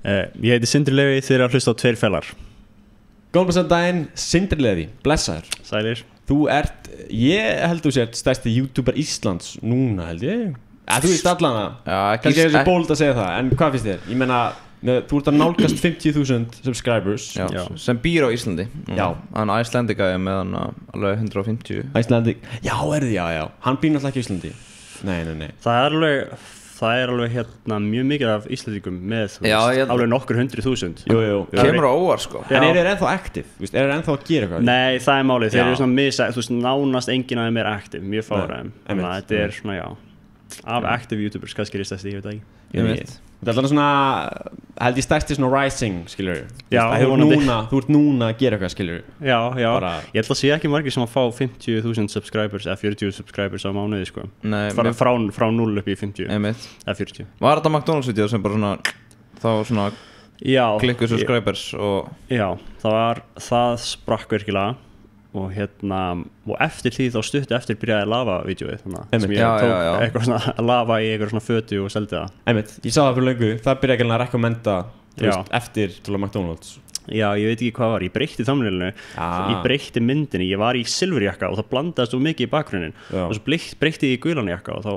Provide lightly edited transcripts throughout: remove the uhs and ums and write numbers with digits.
Ég heiti Sindri Levi, þið eru að hlusta á Tveir fellar. Góðan daginn, Sindri Levi, blessaður. Sælir. Þú ert, ég held þú sért stærsti YouTuber Íslands núna held ég. Þú veist allana, kannski þessi bóld að segja það, en hvað finnst þér? Ég meina, þú ert að nálgast 50.000 subscribers. Já. Sem býr á Íslandi. Já. Hann Icelandic með hann alveg 150. Icelandic, já, já. Hann býr náttúrulega ekki í Íslandi. Nei. Það er alveg hérna mjög mikið af Íslandingum með alveg nokkur 100.000. Jú. Kemur á óvart sko. En þeir ennþá aktiv? Er þeir ennþá að gera eitthvað? Nei, það er málið. Þeir eru svona þú veist, nánast enginn af þeim er aktiv, mjög fáraðum. Þannig að þetta er svona, af active YouTubers, kannski er stærsti, ég veit ekki. Þetta er alltaf svona, held ég stærsti svona rising, skilur. Já, þú ert núna að gera eitthvað, skilur. Já. Ég held að sé ekki margir sem að fá 50.000 subscribers eða 40 subscribers á mánuði, sko. Nei. Frá 0 upp í 50. Einmitt. Eða 40. Var þetta McDonald's-vídeó sem bara svona, klikku subscribers og... Já, það sprakk virkilega. Og eftir því þá stuttu eftir byrjaði lava-vídeóið sem ég tók eitthvað svona lava í eitthvað svona fötu og seldi það. Einmitt, ég sá það fyrir löngu, það byrjaði ekki að rekommenda eftir til McDonald's. Já, ég veit ekki hvað var, ég breytti thumbnailinu, ég breytti myndinni, ég var í silfurjakka og það blandaðist svo mikið í bakgrunnin og svo breytti ég í gulanjakka og þá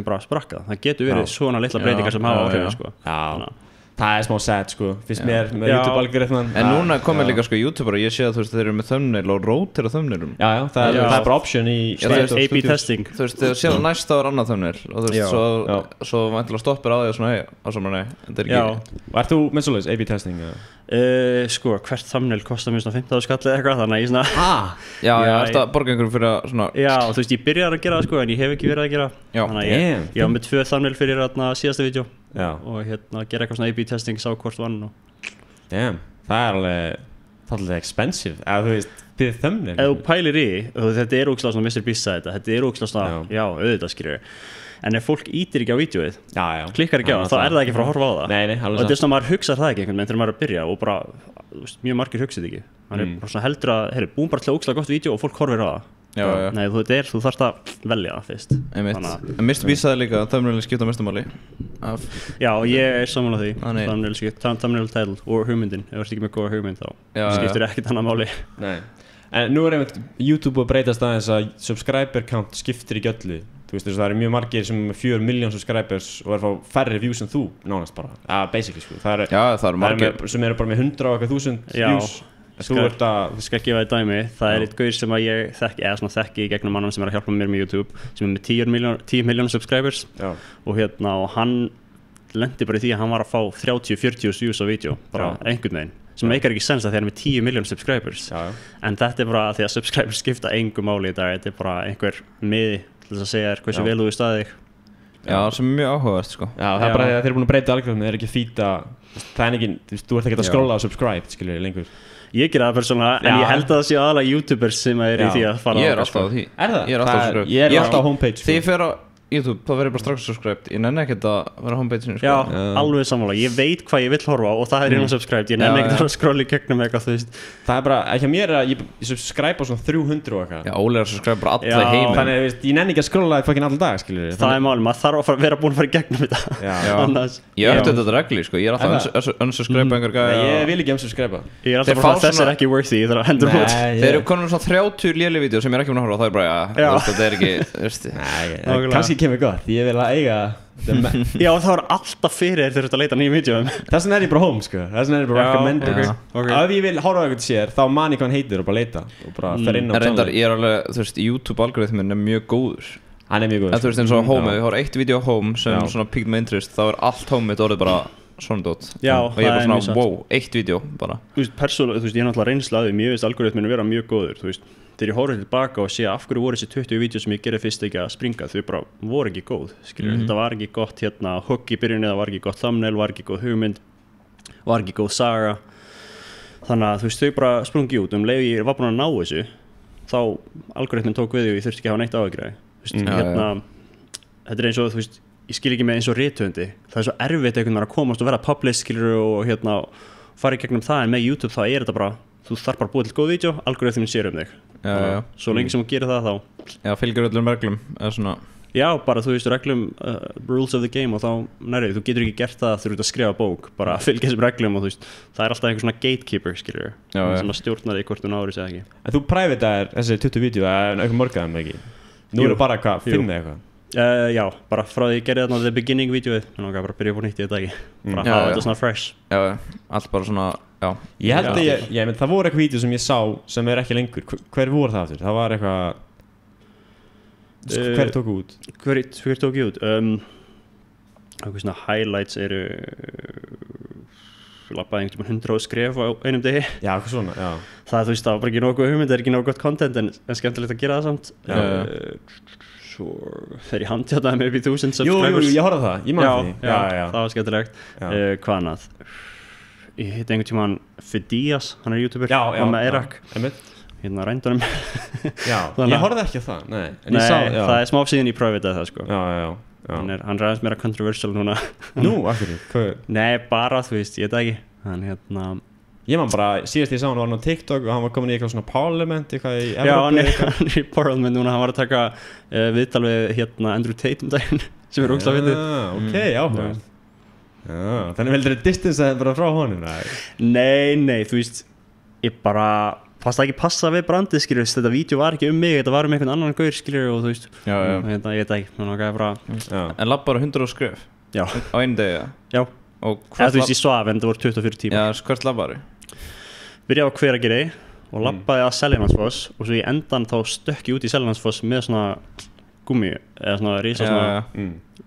bara sprakka það getur verið svona litla breytingar sem hafa áhrifin sko. Það er smá sad sko, fyrst mér með YouTube-algoritman. En núna komið líka sko YouTuber og ég sé að þú veist þeir eru með thumbnail og rótera thumbnailum. Já, það er bara option í A/B testing. Þú veist þegar séu næsta ára annað thumbnail og þú veist svo vantilega stoppir á því og svona nei, þetta er ekki. Já, og ert þú með svoleiðis A/B testing? Sko, hvert thumbnail kostar mér svona 15 skall eða eitthvað, þannig að ég svona Já, þetta borga einhverjum fyrir að svona Já, þú veist, ég byrjar að gera það sko, en ég hef ekki verið að gera þannig að ég var með 2 thumbnail fyrir síðasta vídeo og gera eitthvað svona A/B testing, sá hvort vann það er alveg expensive, eða þú veist, þið thumbnail Ef þú pælir í, þetta er ógeðslega svona Mr. Beast sagði þetta er ógeðslega svona, auðvitað skilur en ef fólk ítir ekki á vídeoið klikkar ekki á það, þá er það ekki frá að horfa á það og þetta er svona, maður hugsar það ekki einhvern veginn þegar maður er að byrja og bara, mjög margir hugsið ekki maður er bara svona heldur að, búum bara til ógeðslega gott vídeo og fólk horfir á það Nei, þú þarft að velja það fyrst En Mr. Beast sagði líka að thumbnailin skipta mestu máli Já, ég er sammála því thumbnail title og hugmyndin ef þú ert ekki með góða hugmynd þá skiptir ekkert annað máli En nú er einmitt YouTube að breytast aðeins að subscriber count skiptir ekki öllu Þú veist það eru mjög margir sem er 4 million subscribers og er að fá færri views en þú nánast bara basically sko það eru margir sem eru bara með 100 og eitthvað þúsund views Ég skal gefa þér dæmi það er eitt gaur sem að ég þekki eða svona þekki í gegnum mannan sem er að hjálpa mér með YouTube sem er með 10 million subscribers og hann lendi bara í því að hann var að fá 30-40 views á vídeo bara einhvern veginn sem meikar ekki sens að þeir eru með 10 million subscribers en þetta er bara því að subscribers skipta engu máli í dag þetta er bara einhver miði til þess að segja þér hversu vel þú staðið Já, sem er mjög áhugavert sko Já, það er bara því að þeir eru búin að breyta algoritmið þeir eru ekki að fýta það er ekki, þú ert ekki að skrolla á subscribe skilur ég lengur Ég gera það persónulega en ég held að það séu aðalega YouTubers sem er í því að fara Ég er alltaf á því Er það? Ég er alltaf á homepage Þegar ég fer á YouTube, þá verður ég bara strax subscribed Ég nenni ekkert að vera á homepage-inu Já, alveg sammála, ég veit hvað ég vill horfa á og það er subscribed, ég nenni ekkert að skróla í gegnum eitthvað þú veist Það er bara, ekki að mér ég subscribe á svona 300 og eitthvað Já, Óli er að subscribe bara alla heiminn Þannig, ég nenni ekki að skróla það fucking allan dag, skilur Það er málið, maður þarf að vera búin að fara í gegnum þetta Ég ætti þetta regli, sko, ég er alltaf að unsubscribe einhver gæja Ég vil ekki unsubscribe Ég er alltaf bara þessi er ekki worthy, ég þarf að hendur út Þeir eru konum svona 30 léli vídeó sem ég er ekki búin að horfa á, það er bara, þetta er ekki Kannski kemur gott, ég vil að eiga Já, það var alltaf fyrir þegar þú ert að leita nýjum vídeóum Þess vegna er ég bara home, sko Þess vegna er ég bara recommended Ef ég vil horfa á eitthvað sér, þá man ég hvað hann heitir og bara leita og bara fer inn á channel Ég er alveg, þú veist, YouTube-algoritminn er mjög góður Hann er mjög góður Þú veist, eins og Home, ef ég horf eitt vídeo á Home sem svona piqued my interest, þá er allt Home mitt orðið bara svona dót og ég er bara svona, wow, eitt vídeo bara Þú veist, persónulega, þú veist, ég er náttúrulega reynsla að því mér veist algoritminn vera mjög góður, þú veist þegar ég horfði tilbaka og sé af hverju voru þessi 20 vídeó sem ég gerði fyrst ekki að springa þau bara voru ekki góð, skilur þetta var ekki gott hook í byrjunni, það var ekki gott thumbnail var ekki góð hugmynd, var ekki góð saga þannig að þú veist þau bara sprungi út leið ég var búin að ná þessu þá algoritminn tók við og ég þurfti ekki að hafa neitt áhyggjur þetta er eins og þú veist ég skil ekki með eins og rithöfundi það er svo erfitt einhvern veginn að komast og vera publish skilur og fara í gegnum það en með YouTube þá er þetta bara þú þarf bara að búa til góð vídeo, algoritminn sér þig svo lengi sem þú gerir það þá fylgir öllum reglum eða svona Já, bara þú veist reglum rules of the game og þá nærið, þú getur ekki gert það þegar þú ert að skrifa bók, bara að fylgja þessum reglum og þú veist, það alltaf einhver svona gatekeeper, skilur sem að stjórna því hvort þú náður þessi ekki. En þú private þessi 20 vídeo eitthvað morgaðum ekki? Nú eru bara hvað, 5 eða eitthvað? Já, bara frá því ég gerði þarna the beginning vídeoið, þannig að bara byrja upp á nýtt í þetta ekki, bara hafa þetta svona fresh. Já, allt bara svona, já. Ég held að ég menn, það voru eitthvað vídeo sem ég sá sem ekki lengur, hver voru það aftur? Það var eitthvað, hver tók út? Hver tók út? Eitthvað svona highlights eru, labbaði einhvern veginn 100 skref á einum degi. Já, eitthvað svona, já. Það, þú veist, það var bara ekki nógu hugmynd, það ekki nógu gott content en skemmtilegt að gera það samt. Svo þegar ég handjátaði mig upp í 1000 subscribers. Jú, ég horfði það, ég man því. Já, það var skemmtilegt. Hvað annað? Ég hitti einhvern tímann Fidias, hann youtuber, og með Eirak. Hérna rændunum. Já, ég horfði ekki á það, nei. Nei, það er smá síðan í private það, sko. Já. Hann ræðast meira controversial núna. Nú, akkur? Nei, bara, þú veist, ég veit ekki. Hann hérna... Ég man bara, síðast ég sá hann var á TikTok og hann var komin í eitthvað svona parliament, eitthvað í Evrópu. Já, hann er í parliament núna, hann var að taka viðtal við hérna Andrew Tate daginn, sem er ógeðslega fyndið. Ok, áhugavert. Þannig veldur þið distanceaði bara frá honum? Nei, þú veist, ég bara fannst ekki passa við brandið, skilur, þetta vídeo var ekki mig, þetta var einhvern annan gaur, skilur, og þú veist, ég veit ekki, hann var bara... En labbar 100 skref? Já. Á einu degi? Já. Þú veist, ég svaf en það voru 24 tíma. Já, hvert labbaru? Byrjaði á Hveragerði og labbaði að Seljalandsfoss og svo í endan þá stökk ég út í Seljalandsfoss með svona gummi eða svona rísa svona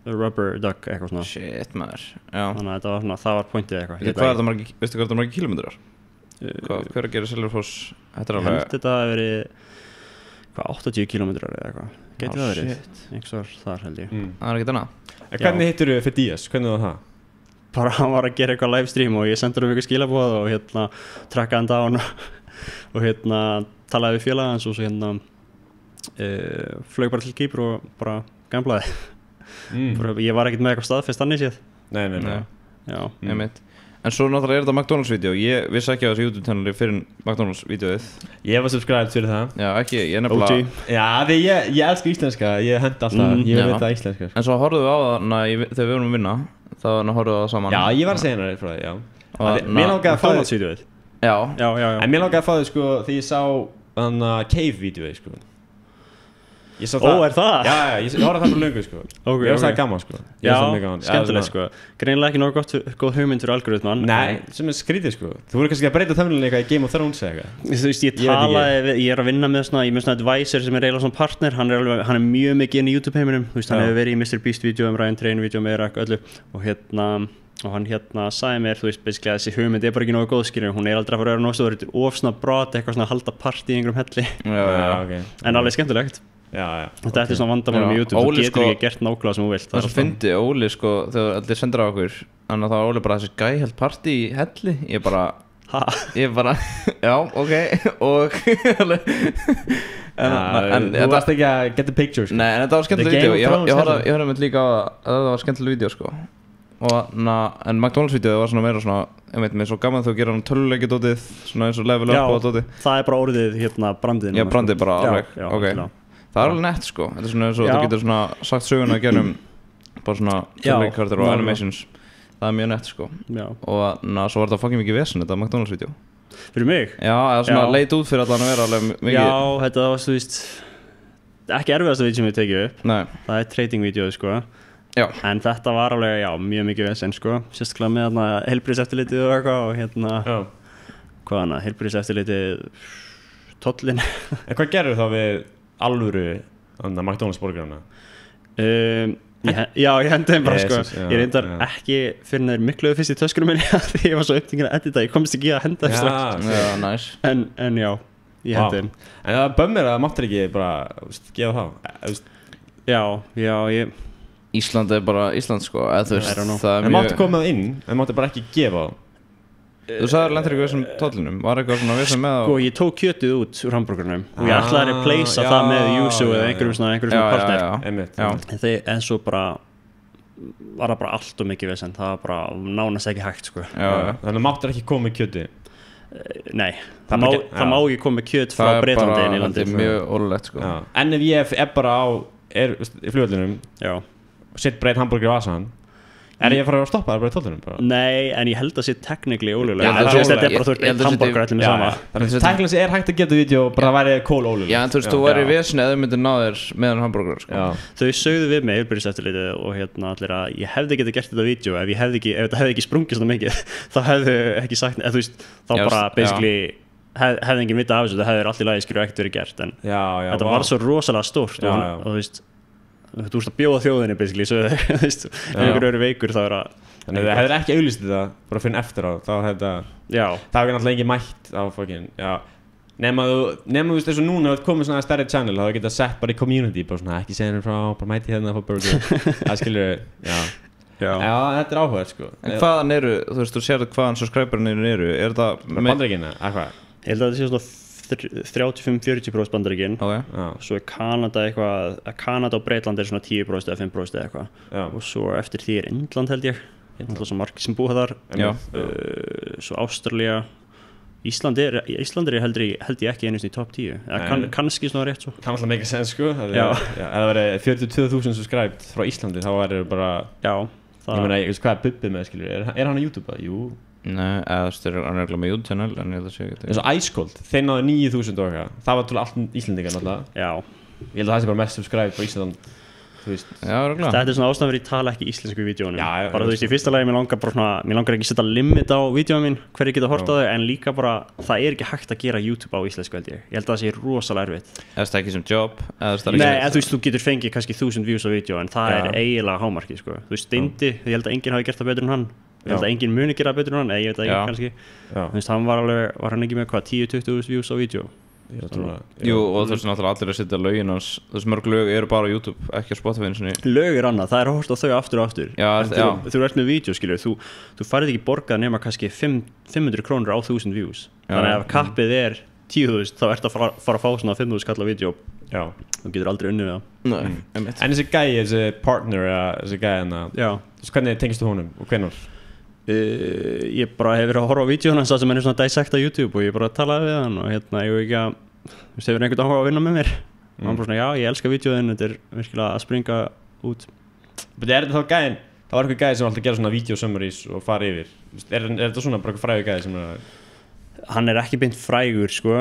rubber duck eitthvað svona. Shit, maður. Já. Þannig að þetta var svona, það var pointið eitthvað. Veistu hvað er það margir kilometrar? Hveragerði, Seljalandsfoss, þetta alveg... Ég held þetta að veri 80 kilometrar eða eitthvað. Gæti það verið. Einhvers þar held ég. Það ekkert annað. Hvernig hittirðu Fidias? Hvernig var það? Bara hann var að gera eitthvað livestream og ég sendur eitthvað skilabóð og hérna trakkaði hann down og hérna talaði við félaga hans og svo hérna flög bara til Kýpur og bara gamblaði. Ég var ekkert með eitthvað staðfest þannig séð. Nei. Já. Ég veit. En svo náttúrulega þetta McDonalds-vídeó. Ég vissi ekki á þessu YouTube-channeli fyrir McDonalds-vídeóið. Ég var subscribed fyrir það. Já, ekki, ég nefnilega... Já, því ég elska íslenska, ég henda alltaf, ég veit það íslenska. En svo horfðum við á það þegar við vorum að vinna, þá horfðum við á það saman. Já, ég var að segja hérna frá það, já. Mér langaði að fá McDonalds-vídeóið. Já. En mér langaði að fá þau, sko, því ég sá Cave-vídeóið, sko. Er það? Já, ég horfði það fyrir löngu, sko. Ég var það gaman, sko. Já, skemmtilegt, sko. Greinilega ekki nógu góð hugmynd fyrir algoritman. Nei, sem er skrítið, sko. Þú voru kannski að breyta thumbnailinu eitthvað í Game of Thrones eða eitthvað. Þú veist, ég er að vinna með svona advisor sem er eiginlega svona partner. Hann er mjög mikið inn í YouTube-heiminum. Þú veist, hann hefur verið í Mr. Beast-vídeóum, Ryan Train-vídeóum, Eirak, öllu. Og hann sagði mér, þú veist, basically að þessi hugmynd bara ekki nógu góð, skilur, hún aldrei að fara að vera nógu stóð, þetta of svona brot, eitthvað svona að halda partí í einhverjum helli. Okay. En alveg skemmtilegt. Já. Þetta er svona vandamálum í YouTube, þú getur ekki gert nákvæmlega sem þú vilt. Það er svo fyndi, Óli, sko, þegar allir sendur á okkur, þannig að það var Óli bara þessi gæi held partí í helli, ég bara, já, ok, og... Þú varst ekki að get the picture, sko. Nei, en þetta var skemmtileg vídeo, ég horfði með líka að það var skemmtileg vídeo, sko. En McDonalds-vídeóið var svona meira svona, ég veit, mér er svo gaman þegar þú gerir hann töluleikidótið, svona eins og level up og dótið. Já, það er bara orðið hérna brandið. Já, brandið bara alveg, ok. Það er alveg nett, sko, þetta er svona eins og þú getur svona sagt söguna að gera bara svona töluleikkartur og animations. Það er mjög nett, sko. Og svo var þetta fucking mikið vesen, þetta McDonalds-vídeó. Fyrir mig? Já, eða svona leit út fyrir allan að vera alveg mikið. Já, þetta var, þú veist, ekki erfiðasta vídeó sem við tekið upp. Nei. Það er trading-vídeóið, sko. Já. En þetta var alveg, mjög mikið vesen, sko. Sérstaklega með hérna heilbrigðiseftirlitið og eitthvað og hérna, hvað annað, heilbrigðiseftirlitið, tollin. En hvað gerður þá við alvöru McDonalds borgarna? Já, ég hendi þeim bara, sko. Ég reyndar ekki fyrir þeir mikluðu fyrst í töskunum minni því ég var svo upptingin að edita, ég komst ekki að henda þeim strax. Já, nice. En já, ég hendi þeim. En það bömmir að máttir ekki bara gefa það? Já, ég... Ísland er bara Ísland, sko, eða þú veist, það er mjög... En máttu komað inn, en máttu bara ekki gefa það? Þú sagðir lendur eitthvað sem tollinum, var eitthvað svona vissum með Sko, ég tók kjötið út úr hamburgernum og ég ætlaði að replacea það með Yuzu eða einhverjum svona partner. En svo bara var það bara allt og mikið vesen, það var bara nánast ekki hægt, sko. Þannig að máttur ekki koma með kjötið? Nei, það má ekki koma með kjöt frá Bretlandi inn í landið. Það er mjög ólulegt, sko. En ef ég er bara á í flugvöllunum og sitt bara eitt hambúrgur í vasan ég að fara að stoppa það bara í tollunum? Nei, en ég held að sé technically ólöglega. Þetta bara þú eitt hambúrgur allir með sama. Technically hægt að geta vídeo og bara það væri kól ólöglega. Já, en þú veist, þú væri í veseni eða þú myndir ná þér meðan hambúrgur, sko. Þau sögðu við mig heilbrigðiseftirlitið og allir að ég hefði getið gert þetta vídeo ef þetta hefði ekki sprungið svona mikið þá hefðu ekki sagt, þú veist, þá bara basically hefði enginn vitað af þessu, það hefði allt í lagi skilur ekkert verið gert, en þetta var svo rosalega stórt og þú veist þú ert að bjóða þjóðinni basically svo þú veist, ef einhver eru veikur þá er að þannig að það hefur ekki auglýst þetta bara fyrir eftir á þá hefði það náttúrulega ekki mætt á fokkin nema þú veist þessu núna það komið svona stærri channel þá geta sett bara í community bara svona ekki segja henni frá bara mæti hérna að fá burger það skilur þetta er áhugað sko en hvaðan eru þú veist þú sér hvaðan subscriberinn eru það Bandaríkjanna eitthvað ég held að þetta sé svona 35-40% Bandaríkin svo er Kanada eitthvað Kanada og Bretland er svona 10% eða 5% eða eitthvað og svo eftir því er Indland held ég náttúrulega svo margir sem búa þar svo Ástralía Ísland er held ég ekki einu sinni í top 10 eða kannski svona rétt svo kann alltaf make a sense sko ef það væri 42.000 subscribed frá Íslandi þá væri bara ég meina hvað er Bubbi með skilur er hann á YouTube? Jú Nei, það er annarlega með YouTube-channel en ég held að segja ekki eins og Ice Cold, þeir náðu 9.000 og eitthvað það var til allt Íslandingar náttúrulega ég held að það sé bara mest subscribe á Ísland þetta er svona ástæðan fyrir ég tala ekki íslensku í vídeónu bara þú veist í fyrsta lagi mér langar ekki að setja limit á vídeónu mín hverju geta hort á þau en líka bara það er ekki hægt að gera YouTube á íslensku held ég held að það sé rosalega erfitt eða það ekki sem job nei, þú veist þú getur fengið kannski 1000 views á vídeó en það er eiginlega hámarki sko. Þú veist Steindi, ég held að enginn hafi gert það betur en hann ég held að enginn muni gera betur en hann ég veit það ekki kannski þú veist hann var hann ekki með hvað 10-20 views á vídeó Jú og þú veist náttúrulega allir að setja lögin hans þessi mörg lög eru bara á YouTube ekki á Spotify lög er annað, það er að horta á þau aftur og aftur þú ert með vídeo skilur þú færið ekki borgað nema kannski 500 krónur á 1000 views þannig að ef kappið er 10.000 þá ert að fara að fá svona 5.000 kall á vídeo þú getur aldrei unnið við það en þessi gæi, þessi partner þessi gæi hvernig tengist þú honum og hvenær? Ég bara hef verið að horfa á vídeóna hans sem er svona dissect á YouTube og ég bara talaði við hann og ég ekki að þú hefur einhvern áhuga að vinna með mér og hann bara svona ég elska vídeóðin þetta er virkilega að springa út er þetta þá gæin það var eitthvað gæi sem alltaf gera svona video summaries og fara yfir er þetta svona bara eitthvað frægur gæi sem hann er ekki beint frægur sko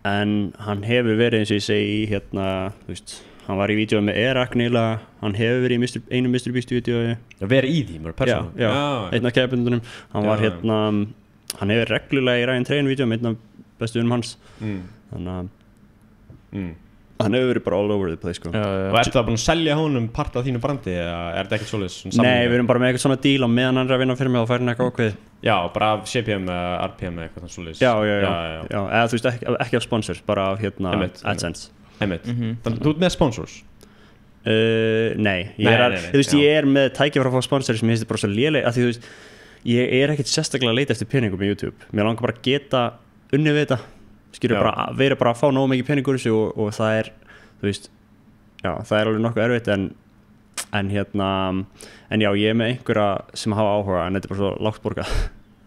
en hann hefur verið eins og ég segi þú veist hann var í vídeói með Erak nýlega hann hefur verið í einu Mr. Beast vídeói verið í því, maður persónu einn af keppendunum hann var hann hefur reglulega í Ryan Train vídeói með einn af bestu vinnum hans þannig að hann hefur verið bara all over the place sko. og ertu það búin að selja honum part af þínu brandi eða er þetta ekkert svoleiðis? Nei, við erum bara með eitthvað svona díl og meðan hann er að vinna fyrir mig og færi hann eitthvað ákveð bara af CPM eða RPM eða eitthvað svoleiðis eða þú veist ekki af sponsors bara af AdSense þannig að þú ert með sponsors? Nei, ég er með tækifæri að fá sponsor sem ég finnst bara svo léleg að því þú veist, ég er ekkert sérstaklega að leita eftir peningum í YouTube mér langar bara að geta unnið við þetta vera bara að fá nógu mikið peningur og það er þú veist, það er alveg nokkuð erfitt en ég er með einhverja sem hafa áhuga en þetta er bara svo lágt borgað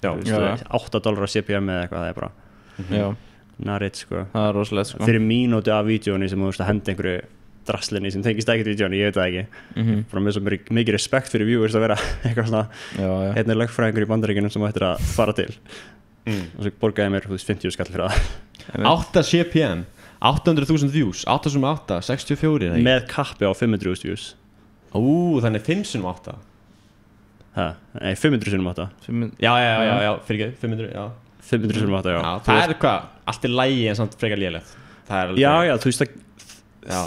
$8 CPM eða eitthvað það er bara naritt sko það er rosalegt sko fyrir mínúti af vídeóni sem þú veist að henda einhverju draslinni sem tengist ekkert vídeóni, ég veit það ekki bara með svo mikið respekt fyrir viewers að vera eitthvað svona hérna er lögfræðingur í Bandaríkjunum sem ættir að fara til og svo borgaði mér 50 skall fyrir það 8 CPM 800.000 views 8x8, 64 með kappi á 500.000 views þannig 5x8 nei 500x8 já, fyrir ekki 500, 500x8, það er hvað, allt er lægi en samt frekar lélegt já, þú veist að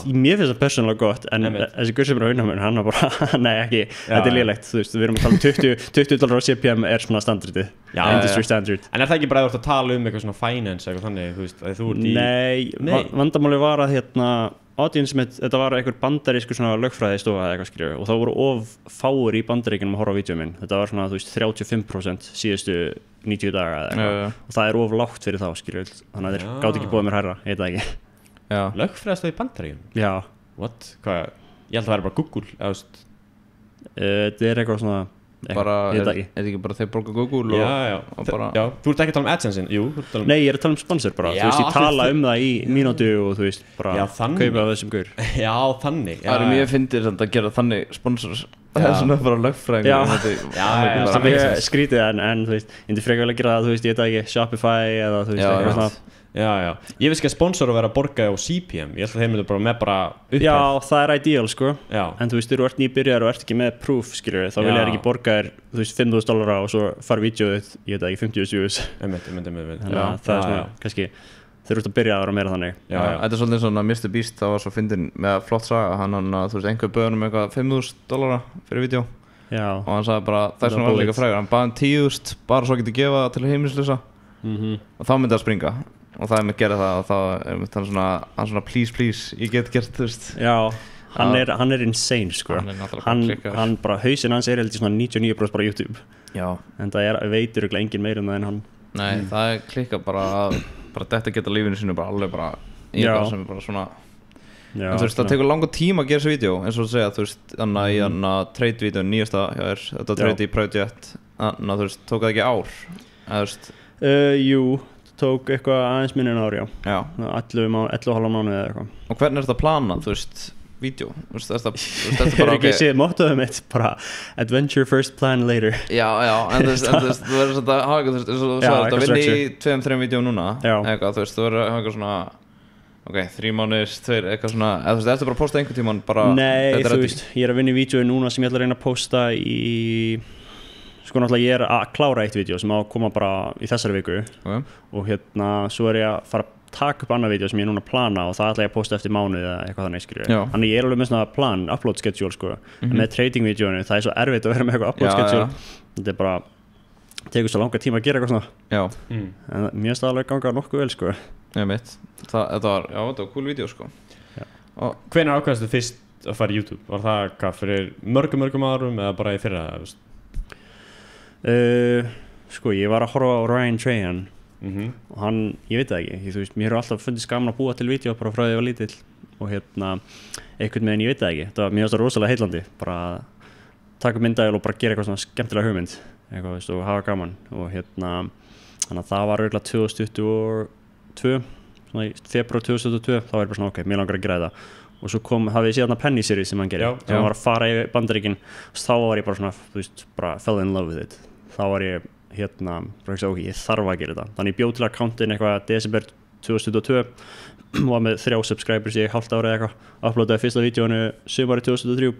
mér finnst það persónulega gott en þessi gaur sem er á unnamönu hann er bara, nei ekki, þetta er lélegt þú veist, við erum að tala um $20 á CPM er svona standardið, industry standard en er það ekki bara að tala um eitthvað svona finance eitthvað þannig, þú veist, að þú ert í nei, vandamáli var að audience mitt, þetta var einhver bandarískur svona lögfræði stofa eða eitthvað skrifu og það voru of fáir í Bandaríkjunum að horfa á vídeóin minn þetta var svona, þú veist, 35% síðustu 90 daga eða eitthvað og það er of lágt fyrir þá, skrifu þannig að þeir gátt ekki búið mér hærra, ég veit það ekki lögfræðstofa í Bandaríkjunum? Já What? Hvað? Ég held að það væri bara Google þetta er eitthvað svona bara, er ekki bara þeir borga Google og bara já, þú ert ekki að tala AdSense-in, jú Nei, ég er að tala sponsor bara, þú veist, ég tala það í mínútu og þú veist, bara kaupa þessum gaur Já, þannig Það mjög fyndir að gera þannig sponsors Það svona bara lögfræðingur Já, skrítið en þú veist, ég myndi frekar vel að gera það, þú veist, ég veit ekki Shopify eða þú veist, eitthvað svona Já, ég veist ekki að sponsor að vera að borga á CPM Ég held að þeir myndu bara með upphæð Já, það er ideal sko En þú veist, þú ert nýbyrjar og ert ekki með proof skilur þá vil ég ekki borga þér, þú veist, $5,000 og svo fara vídeoðið, ég veit ekki, 50 views Þannig að það er svona, kannski þeir ert að byrja að vera meira þannig Þetta er svolítið svona Mr. Beast, það var svo fyndin með flott saga, hann, þú veist, einhver bauð um eitthvað $5,000 fyrir vídeo og hann sagði bara, það er svona var líka frægur hann baði 10.000, bara svo getur gefa til heimilislausa og þá myndi það springa og það með gera það og þá er hann svona please, ég get gert, þú veist Já, hann er insane sko hann bara, hausinn hans er heldur svona 99% bara YouTube Já En það veitur ekki engin meira um það en hann Nei, það er klikka bara að þetta geta lífinu sínu bara alveg bara eitthvað sem er bara svona Já, en þú veist, það tekur langa tíma að gera þessu vídeo eins og þú segja, þú veist, þannig í hann trade-vídeó nýjasta hjá þér, þetta trade í Project þannig að þú veist, tók það ekki ár eða þú veist Jú tók eitthvað aðeins minni en ári, já 11,5 mánuði eða eitthvað Og hvernig er þetta planað, þú veist, vídeo? Þú veist, þetta bara ekki séð mottoðum mitt, bara adventure first, plan later Já, en þú veist, þú verður svona að hafa eitthvað, þú veist, þú sagði þetta vinni í 2-3 vídeo núna eitthvað, þú veist, þú verður að hafa eitthvað svona ok, 3 mánuðir, 2, eitthvað svona eða þú veist, eftir bara að posta einhvern tímann bara Nei, þú veist, ég er að vinna í vídeoi núna sem ég ætla að reyna að posta í Sko náttúrulega ég er að klára eitt vídeo sem á að koma bara í þessari viku og hérna svo er ég að fara að taka upp annað vídeo sem ég er núna að plana og það ætla ég að posta eftir mánuð eða eitthvað þannig skilur Þannig ég er alveg með svona plan, upload schedule sko en með trading-vídeóinu það er svo erfitt að vera með eitthvað upload schedule Þetta er bara, tekur svo langa tíma að gera eitthvað svona En mér finnst það alveg ganga nokkuð vel sko Þetta var cool vídeo sko Hvenær ákvæmstu fyrst að fara í YouTube? Var það hvað fyrir mörgum árum eða bara í fyrra? Sko ég var að horfa á Ryan Trahan og hann, ég veit það ekki þú veist, mér hefur alltaf fundist gaman að búa til vídeo bara frá því ég var lítill og hérna, einhvern veginn ég veit það ekki mér finnst það rosalega heillandi bara að taka myndavél og bara gera eitthvað svona skemmtilega hugmynd eitthvað, veist, og hafa gaman og hérna, þannig að það var örugglega 2022 svona í febrúar 2022 þá var ég bara svona ok, mér langar að gera þetta og svo hafði ég síðan Penny series sem hann gerir sem var að fara í Bandaríkin þá var ég bara svona, þú veist, bara fell in love with it þá var ég hérna, bara ekki ok, ég þarf að gera þetta þannig ég bjóð til akkántin eitthvað desember 2022 var með 3 subscribers í hálft ári eða eitthvað uploadaði fyrsta vídeóinu sumari 2023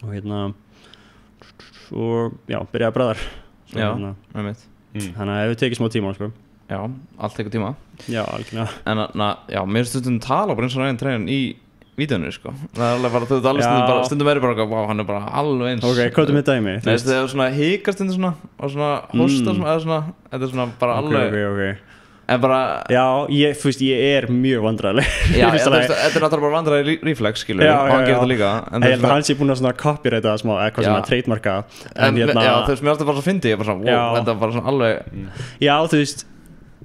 og hérna og já, byrjaði að bræðar þannig að það hefur tekið smá tíma sko. Já, allt tekur tíma Já, algjörlega En já, mér stundum tala bara eins og Ryan Trahan í vídeónu sko það er alveg bara, þú veit alveg stundum er bara wow, hann er bara alveg eins Ok, hvað er með dæmi? Það er svona hikar stundum svona og svona hosta eða svona þetta er svona bara alveg Ok En bara Já, þú veist, ég er mjög vandræðileg Já, þetta er náttúrulega bara vandræði reflex skilur og hann gerir þetta líka En ég held að hans er búin að svona copyrighta smá eitthvað svona trademarka En já, þú veist, mér alltaf bara svo fyndi ég bara svona, wow, þetta er bara svona alveg Já, þú veist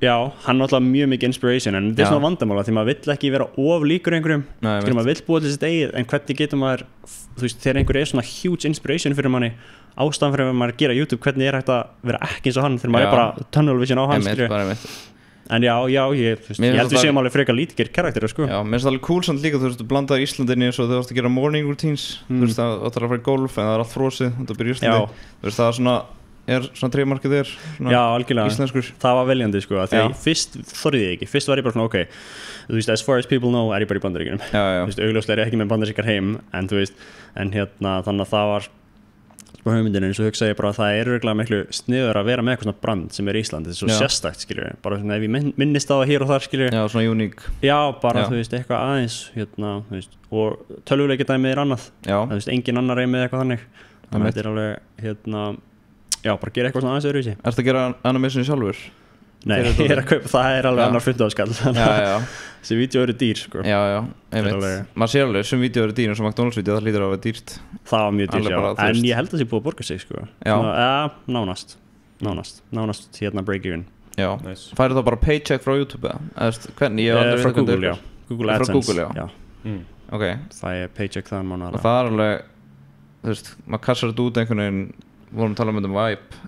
Já, hann er alltaf mjög mikið inspiration en þetta er svona vandamála því maður vill ekki vera of líkur einhverjum skilur maður vill búa til sitt eigið en hvernig getur maður, þú veist, þegar einhver er svona huge inspiration fyrir manni ástæðan fyrir að maður gera YouTube, hvernig er hægt að vera ekki eins og hann þegar maður er bara tunnel vision á hann en já, ég held við séum alveg frekar lítikir karakterir sko Já, mér finnst það alveg cool samt líka, þú veist, þú blandaði Íslandinni og þú varst að gera morning routines þú veist, það ætlar að fara í golf en það er allt frosið, þetta byrja í Íslandi þú veist, það er svona treymarkið þér Já, algjörlega, íslenskur það var veljandi sko því fyrst þorði ég ekki, fyrst var ég bara svona ok þú veist, as far as people know er ég bara í Bandaríkjunum þú veist, augljóslega er ég ekki með bandarískar heim en þú veist, en hérna þannig að það var sko hugmyndinu eins og hugsa ég bara að það er örugglega miklu sniður að vera með eitthvað svona brand sem er í Íslandi, þetta er svo sérstakt skilur bara svona ef ég minnist á það hér og þar skilur Já, svona uník Já, bara þú veist, eitthvað aðeins hérna, þú veist, og tölvuleikjadæmið er annað það veist, engin annar er með eitthvað þannig þetta er alveg hérna Já, bara gera eitthvað svona aðeins öðruvísi Ertu að gera animation sjálfur? Nei, ég er að kaupa, það er alveg annar $15 þessi vídeo eru dýr sko Já, einmitt maður sér alveg, sem vídeo eru dýr eins og McDonalds vídeo, það lítur á að vera dýrt Það var mjög dýrt, já, en ég held að það sé búið að borga sig sko nánast hérna break-even Já, færðu þá bara paycheck frá YouTube eða? Hvernig, frá Google, já Google AdSense, já Ok Það er paycheck þann mánuðar Og það er alveg, þú veist, maður kassar þetta út einhvern veginn vorum að tala um Vibe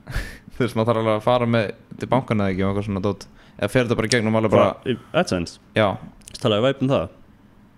þú veist, maður þarf alveg að fara með til bankana eða ekki og eitthvað svona dót eða fer þetta bara gegnum alveg bara AdSense? Já. Talaðu Vibe um það?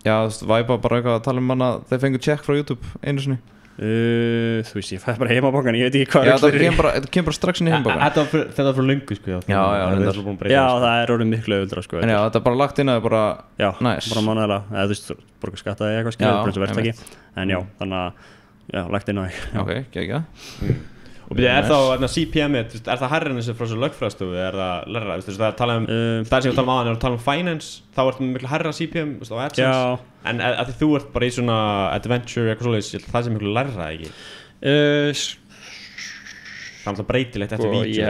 Já, þú veist, Vibe var bara eitthvað að tala um hana þeir fengu check frá YouTube einu sinni þú veist, ég fæði bara heimabankan, ég veit ekki hvað það kemur bara strax inn í heimabankan þetta var fyrir löngu sko já, það er orðið miklu auðvitað sko en já, þetta er bara lagt inn að það er bara já, nice. Bara mánuðlega, eða þú veist, borga skattaði eitthvað skilur, en já, þannig að já, lagt inn á því ok, ekki og er þá CPM er það hærri en þessi frá þessu lögfræðstofu er það lærra, það er talað það sem við talum aðan er að tala um finance þá er það miklu hærra CPM á AdSense en að því þú ert bara í svona adventure eitthvað svoleiðis það sem miklu lærra ekki það er alltaf breytilegt eftir vídeo ég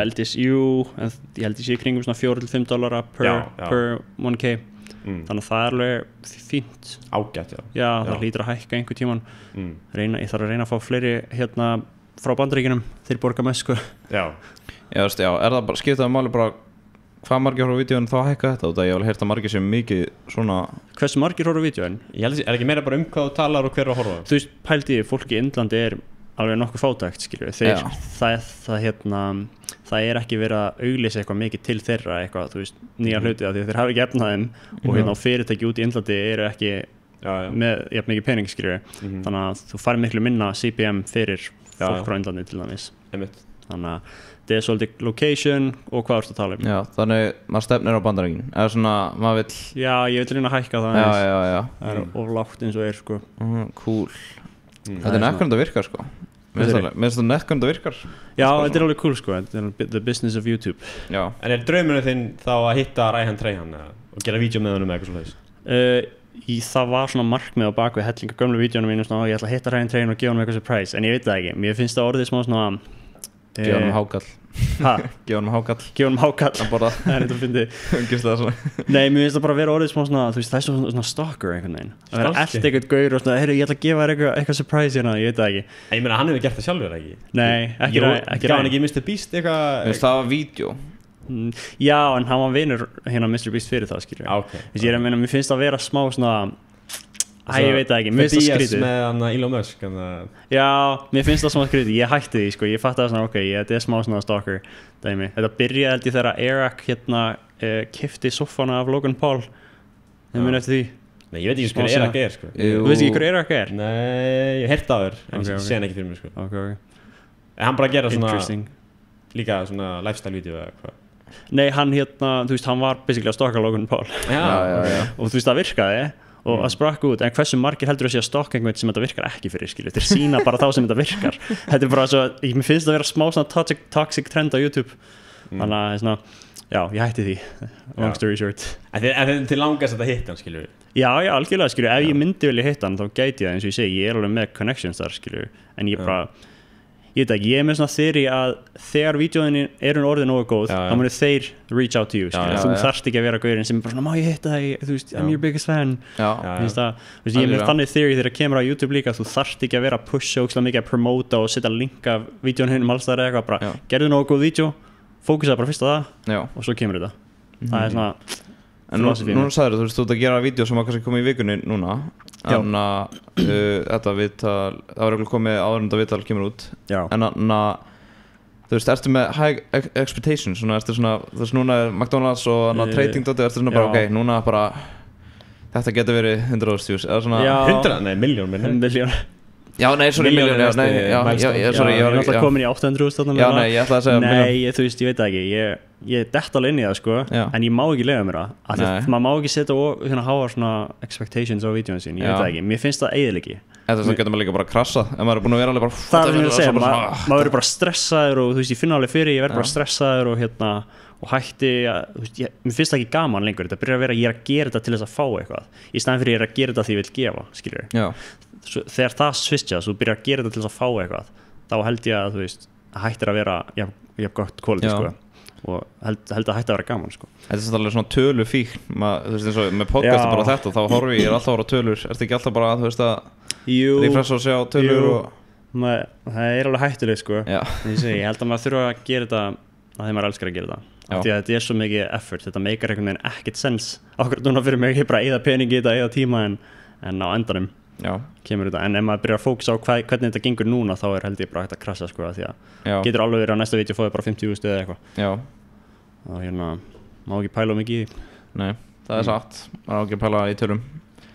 held ég sé kringum svona $4-5 per 1k þannig að það er alveg fínt ágætt já, það hlýtur að hækka einhver tíman ég þarf að reyna að fá fleiri frá Bandaríkjunum þeir borga með sko já, er það bara skiptaði máli bara hvað margir horfa á vídeóin þá hækka þetta og það ég hef heyrt að margir sem mikið svona hversu margir horfa á vídeóin? Ég held er ekki meira bara hvað þú talar og hver að horfa þú veist, pældi fólki í Indlandi er alveg nokkuð fátækt skilur það er ekki verið að auglýsa eitthvað mikið til þeirra eitthvað, þú veist, nýja hluti af því þeir hafa ekki efnaðum og fyrirtæki út í Indlandi eru ekki með jafn mikið pening skilur þannig að þú fær miklu minna CPM fyrir fólk frá Indlandi til dæmis þannig að það er svolítið location og hvað ertu að tala um já, þannig maður stefnir á Bandaríkin eða svona, maður vill já, ég vil reyna að hækka það það er oflátt eins og er sko cool þetta er nekkvæmd að virka sko mér finnst það nekkvæmd að virkar já, þetta er alveg cool sko the business of YouTube já. En er draumurinn þinn þá að hitta Ræhan Treyhan og gera vídeo með hann eitthvað svoleiðis það var svona markmið á bakvið hellinga gömlu vídeónu mínu svona, ég ætla að hitta Ræhan Treyhan og gefa hann eitthvað surprise en ég veit það ekki, mér finnst það orðið smá svona gefa hann hákall gefa hann hákall að borða nei, mér finnst það bara að vera orðið smá svona þú veist, það er svona stalker einhvern veginn að vera allt eitthvað gaur og svona, heyrðu, ég ætla að gefa þér eitthvað surprise hérna, ég veit það ekki ég meina, hann hefur gert það sjálfur ekki nei, ekki gaf hann ekki Mr. Beast eitthvað það var vídeo já, en hann var vinur hérna Mr. Beast fyrir það, skilur ég er að meina, mér finnst það að vera smá svona ég veit það ekki, mér finnst það skrítið með Elon Musk já, mér finnst það smá skrítið, ég hætti því sko, ég fatt að svona, ok, þetta er smá svona stalker dæmi, þetta byrjaði held ég þegar Eric hérna keypti soffana af Logan Paul þið muni eftir því nei, ég veit ekki hvað Eric er sko þú veist ekki hvað Eric er? nei, ég heyrt á þér, en ég sé hann ekki fyrir mig sko en hann bara að gera svona líka svona lifestyle-vídeó eða hvað nei, hann hérna, þú veist, hann var basically að stalka Logan Paul og þú veist, það virkaði og það sprakk út, en hversu margir heldur að sé að stokka einhvern sem þetta virkar ekki fyrir, skilju þeir sína bara þá sem þetta virkar þetta er bara svo, mér finnst það að vera smá svona toxic trend á YouTube þannig að svona, já, ég hætti því long story short en þið langast að hitta hann, skilju já, algjörlega, skilju, ef ég myndi vilja hitta hann þá gæti ég það, eins og ég segi, ég er alveg með connections þar, skilju, en ég bara ég veit ekki, ég er með svona þeirri að þegar vídeóðinni er hún orðið nógu góð þá munu þeir reach out to you þú þarft ekki að vera gaurinn sem bara svona, má ég hitta það, þú veist, I'm your biggest fan ég er með þannig theory þegar það kemur á YouTube líka, þú þarft ekki að vera að pusha ógeðslega mikið að promota og setja linka vídeónu hinn alls þar eitthvað, bara gerðu nógu góð vídeó fókusa bara fyrst á það og svo kemur þetta það er svona en núna sagður þú veist, þú ert að gera vídeo sem að kannski koma í vikunni núna en þetta viðtal það var eitthvað komið áður en þetta viðtal kemur út en þú veist, ertu með high expectations svona, ertu svona, þú veist, núna er McDonald's og trading doti, ertu svona bara, ok, núna bara þetta getur verið 100.000 views eða svona 100, nei, miljón já, nei, sorry, miljón, sorry, ég var alltaf komin í 800.000 já, nei, ég ætla að segja nei, þú veist, ég veit ekki ég dett alveg inn í það, sko en ég má ekki lega mér það maður má ekki setja hérna háa svona expectations á vídeónu sín, ég veit það ekki, mér finnst það eiginlega það getur maður líka bara krassað ef maður er búin að vera alveg bara það er að segja, maður verður bara stressaður og þú veist, ég finna alveg fyrir, ég verður bara stressaður og hérna og hætti að, þú veist, mér finnst það ekki gaman lengur, þetta byrjar að vera, ég er að gera þetta til þess að fá eitthvað í staðinn fyrir ég er að gera þetta því ég vil gefa, skiljur þegar það switchast, þú byrjar að gera þetta til þess að fá eitthvað þá held ég að, þú veist, hættir að vera jafn gott quality, sko og held að hætti að vera gaman, sko þetta er alveg svona tölufík þú veist, eins og með podcasti bara þetta þá horfi ég alltaf að vera tölur, ertu ekki alltaf bara þú veist að refressa og sjá tölur það er alveg hættuleg, sko ég held að maður þurfa að gera þetta að þeim maður elskar að gera þetta því að þetta er svo mikið effort, þetta meikar einhvern veginn ekkert sens okkur núna fyrir mig, ég bara eyða peningi í þetta, eyða tíma en á endanum kemur þetta, en ef maður byrjar að fókusa á hvernig þetta gengur núna þá held ég bara hægt að krassa sko því að getur alveg verið að næsta vídeo fóði bara 50.000 eða eitthvað og má ekki pæla mikið í því. Nei, það satt, má ekki pæla í tölum.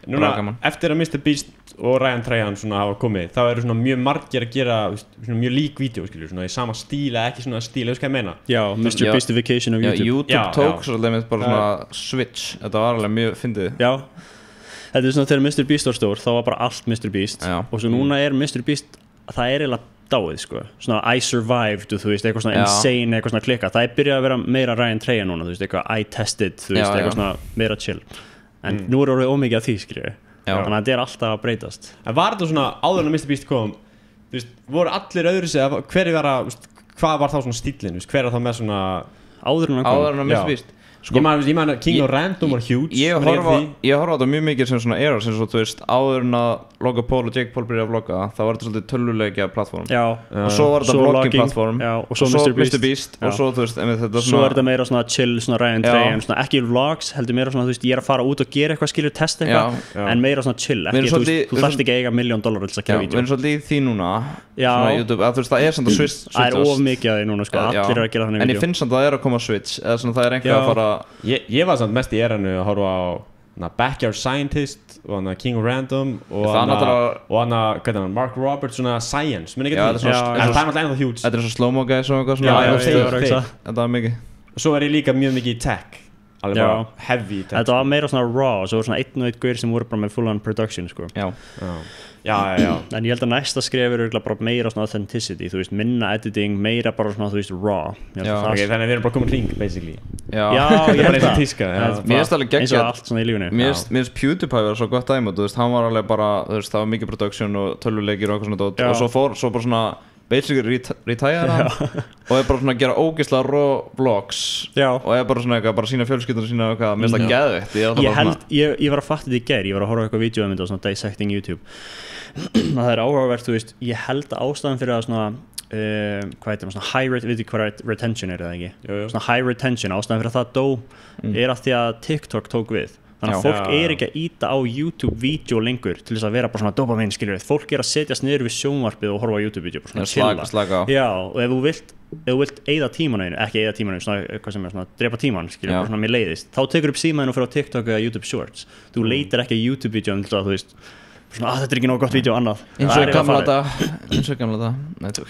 Núna, eftir að Mr. Beast og Ryan Trahan svona hafa komið, þá eru svona mjög margir að gera svona mjög lík vídeo, skilur, svona í sama stíl eða ekki svona stíl, veist hvað ég meina? Já, Mr. Beastification of YouTube. YouTube tók svolítið með bara svona switch, þetta var alveg mjög fyndið. Já, þetta svona þegar Mr. Beast var stór, þá var bara allt Mr. Beast og svo núna Mr. Beast, það eiginlega dáið, sko. Svona I survived, þú veist, eitthvað svona insane, eitthvað svona klikka. Það byrjað að vera meira Ryan Trahan núna, þú veist, eitthvað I tested, þú veist, eitthvað svona meira chill. En nú orðið ómikið af því, skriðu. Þannig að þetta alltaf að breytast. En var þetta svona, áður en að Mr. Beast kom, þú veist, voru allir öðru sig, hvað var þá svona stílinn, hver var þá með svona áður en að Mr. Beast? Sko, ég man að King of Random var huge. Ég horfa á þetta mjög mikið sem svona era, sem svo, þú veist, áður en að Logan Paul og Jake Paul byrjaði að vlogga, þá var þetta svolítið tölvuleikja plattform. Og svo var þetta vlogging plattform. Og svo Mr. Beast. Og svo, þú veist, þetta svo er þetta meira svona chill, svona Ryan Trahan, svona ekki vlogs, heldur meira svona, þú veist, ég er að fara út og gera eitthvað, skilur, testa eitthvað, en meira svona chill, ekki, þú þarft ekki að eiga $1 million til að gera vídeó. Við erum svolítið í því núna, svona YouTube, að þú veist, það er samt að switchast. Það er of mikið að því núna, sko, allir eru að gera þannig vídeó. En ég finn samt að það er að koma switch, eða svona það er einhver að fara. Ég var samt mest í eranu að horfa á Backyard Scientist og King of Random og Mark Roberts, svona Science, minn ekki því. Það er náttúrulega ennþá huge. Þetta er svo slow-mo guys og eitthvað. Þetta var mikið. Og svo er ég líka mjög mikið í tech. Alveg bara heavy tech. Þetta var meira svona raw, svo voru svona einn og einn gaur sem voru bara með full on production, sko. Já. En ég held að næsta skref bara meira svona authenticity, þú veist, minna editing, meira bara svona, þú veist, raw. Þannig að við erum bara komin hring, basically. Já, ég held það. Mér finnst alveg geggjað. Eins og allt svona í lífunni. Mér finnst PewDiePie vera svo gott dæmi, þú veist, hann var alveg bara, þú veist, það var mikið production og tölvuleikir og eitthvað svona dót, og svo bara svona basically retire hann og er bara svona að gera ógeðslega raw vlogs og er bara svona eitthvað, bara sína fjölskyldur og sína eitthvað, mér finnst það geðveikt. Ég var að fatta þetta í gær, ég var að horfa eitthvað vídeóið um þetta, svona dissecting YouTube. Það er áhugavert, þú veist, ég held að ástæðan fyrir að svona, hvað heitir það, svona high retention, veit ekki hvað retention er eða ekki? Svona high retention, ástæðan fyrir að það dó er að því að TikTok tók við. Þannig að fólk er ekki að íta á YouTube-vídeó lengur til þess að vera bara svona dopamin, skilur. Fólk er að setjast niður við sjónvarpið og horfa á YouTube-vídeó, bara svona slaka á. Já, og ef þú vilt eyða tímanu einu, ekki eyða tímanu, svona eitthvað sem er svona drepa tíman, skilur, bara svona mér leiðist, þá tekur upp símaðinu og fyrir á TikTok eða YouTube Shorts. Þú leitir ekki YouTube-vídeóum til að, þú veist, svona, þetta er ekki nóg gott vídeo annað. Eins og gamla þetta. Nei, tók.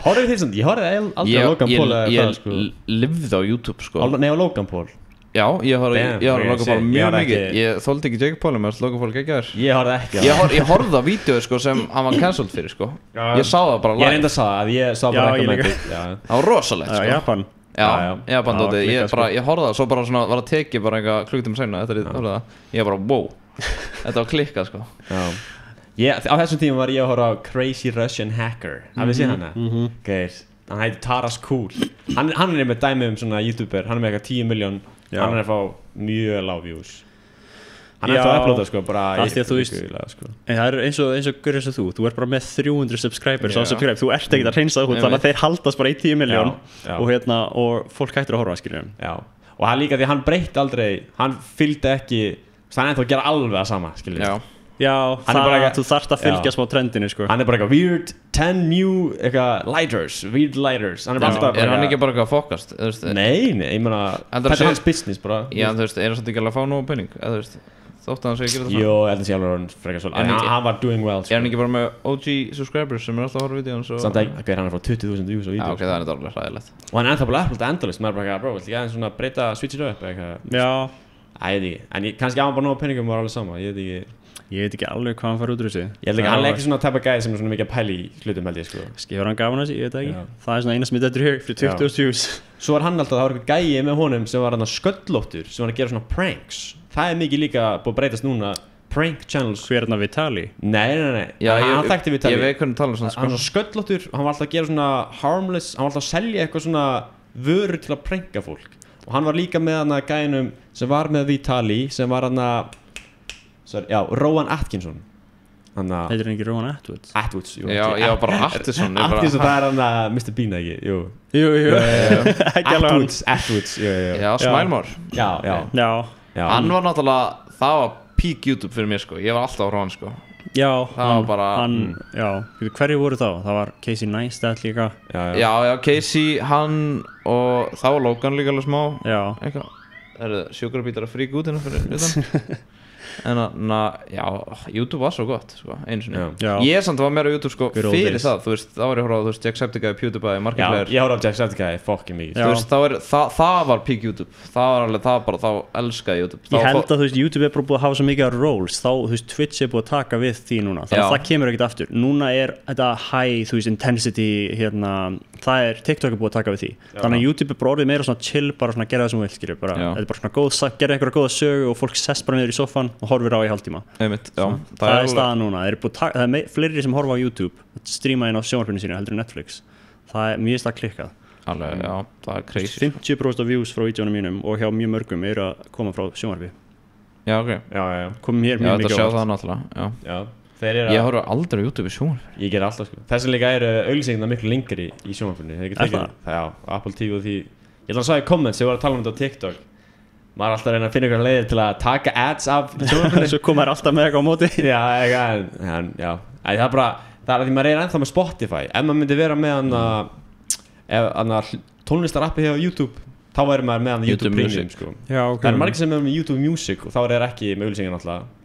Horfðu þið samt, ég horfði aldrei á Logan Paul eða hvað, sko. Ég lifði á YouTube, sko. Nei, á Logan Paul. Já, ég horfði á Logan Paul mjög mikið. Ég þoldi ekki Jake Paul, mér finnst Logan Paul geggjaður. Ég horfði ekki. Ég horfði á vídeóið, sko, sem hann var cancelled fyrir, sko. Ég sá það bara live. Ég reynda að sá það, ég sá bara recommended. Það var rosalegt, sko. Japan. Japan dótið. Ég horfði það, svo bara svona var að tekið bara eitthvað klukkutíma seinna eftir að horfði það. Ég bara, wow, þetta var klikkað, sko. Á þessum tíma var ég að horfa á Crazy Russian Hacker. Hafið séð hana? Geir, hann heitir Taras Cool. Hann er með dæmi svona YouTuber, hann er með eitthvað 10 million. Hann er að fá mjög lág views. Hann er að upplóta, sko, bara sko. En það er eins og görður eins og þú ert bara með 300 subscribers á subscribe, þú ert ekkert að hreinsa það út, þannig að þeir haldast bara í 10 million og fólk hættir að horfa, skiljum. Já, og hann líka því hann breytti aldrei, hann fylgdi ekki, hann er ennþá að gera alveg það sama, skiljum. Já, þú þarft að fylgja smá trendinu, sko. Hann er bara eitthvað weird 10 new weird lighters. Er hann ekki bara eitthvað fokast? Nei, ég meina, þetta er hans business bara. Já, þú veist, er hann samt ekki alveg að fá nógu penning? Þótt að hann segja að gera það? Jó, ég held að sé alveg hann frekar svolítið. Hann var doing well. Er hann ekki bara með OG subscribers sem er alltaf að horfa vídeóns? Samt ekki, hann er frá 20.000 views á vídeó. Ok, það er dálítið hræðilegt. Og hann er ennþá bara upplóta endalaust, maður bara bro, vilt ég aðeins svona breyta, switch it up eitthvað? Já. Ég veit ekki, en kannski á hann bara nógu penningum var alveg sama, ég veit ekki alveg hvað hann fara út úr þessu. Ég held ekki, hann er ekki svona type of guy sem er svona mikið að pæla í hlutum, held ég, sko. Skifur hann gafan þessu, ég veit ekki. Það er svona eina sem ég dettur hér fyrir 20 views. Svo var hann alltaf, það var eitthvað gæi með honum sem var hann sköllóttur, sem var að gera svona pranks. Það er mikið líka búið að breytast núna, prank channels. Hver er hann Vitali? Nei. Já, hann þekkti Vitali. Ég veit hvernig tala svona, sko. Hann var sköllóttur, hann var alltaf að gera svona harmless, hann var alltaf að selja eitthvað svona vörur til að pranka fólk. Og hann var líka með hann að gæinum sem var með Vitali, sem var hann að Rowan Atkinson. Heitir hann ekki Rowan Atwoods? Atwoods, jú. Já, bara Atkinson. Atkinson, það er hann að Mr. Bean, ekki? Jú. Atwoods, jú. Já, Smilmore. Já. Hann var náttúrulega, það var peak YouTube fyrir mér, sko. Ég var alltaf á hann, sko. Já, það var bara já, hverju voru þá? Það var Casey Neistat líka. Já, Casey, hann og þá var Logan líka alveg smá. Já. Eitthvað, sjúkrabítar að fríka út hérna fyrir utan. En já, YouTube var svo gott sko, einu sinni. Ég samt var meira á YouTube sko fyrir það, þú veist, þá var ég að horfa á, þú veist, Jacksepticeye, PewDiePie, Markiplier. Já, ég horfa á Jacksepticeye, fucking mikið. Þú veist, það var peak YouTube, það var alveg, það bara, þá elskaði YouTube. Ég held að, þú veist, YouTube er bara búið að hafa svo mikið af roles, þá, þú veist, Twitch er búið að taka við því núna, þannig að það kemur ekkert aftur. Núna er þetta high, þú veist, intensity, hérna, það er TikTok er búið að taka við því. Þannig að YouTube er bara orðið meira svona chill, bara svona gera það sem þú vilt, skilur, bara, þetta er bara svona góð, gera einhverja góða sögu og fólk sest bara niður í soffan og horfir á í hálftíma. Það er staðan núna. Það er fleiri sem horfa á YouTube streama inn á sjónvarpinu sínu heldur en Netflix. Það er mjög klikkað. Alveg, já, það er crazy. 50% af views frá vídeónum mínum og hjá mjög mörgum eru að koma frá sjónvarpi. Já, ok. Já. Komum hér mjög mikið á. Já, þetta sjá það náttúrulega. Já. Ég horfa aldrei á YouTube í sjónvarpi. Ég ger alltaf sko. Þessi líka auglýsingarnar miklu lengri í sjónvarpinu. Já, Apple TV og því. Ég ætla að sagði comments, ég var að tala um þetta á TikTok. Maður er alltaf að reyna að finna ykkur leiðir til að taka ads af sjónvarpinu. Svo koma þær alltaf með eitthvað á móti. Já, það er bara, það er að því maður er ennþá með Spotify. Ef maður myndi vera með tónlistarappi hjá YouTube, þá væri maður með YouTube Premium sko. Já, okay. Það er margir sem er með YouTube Music og þá er ekki með auglýsingar alltaf.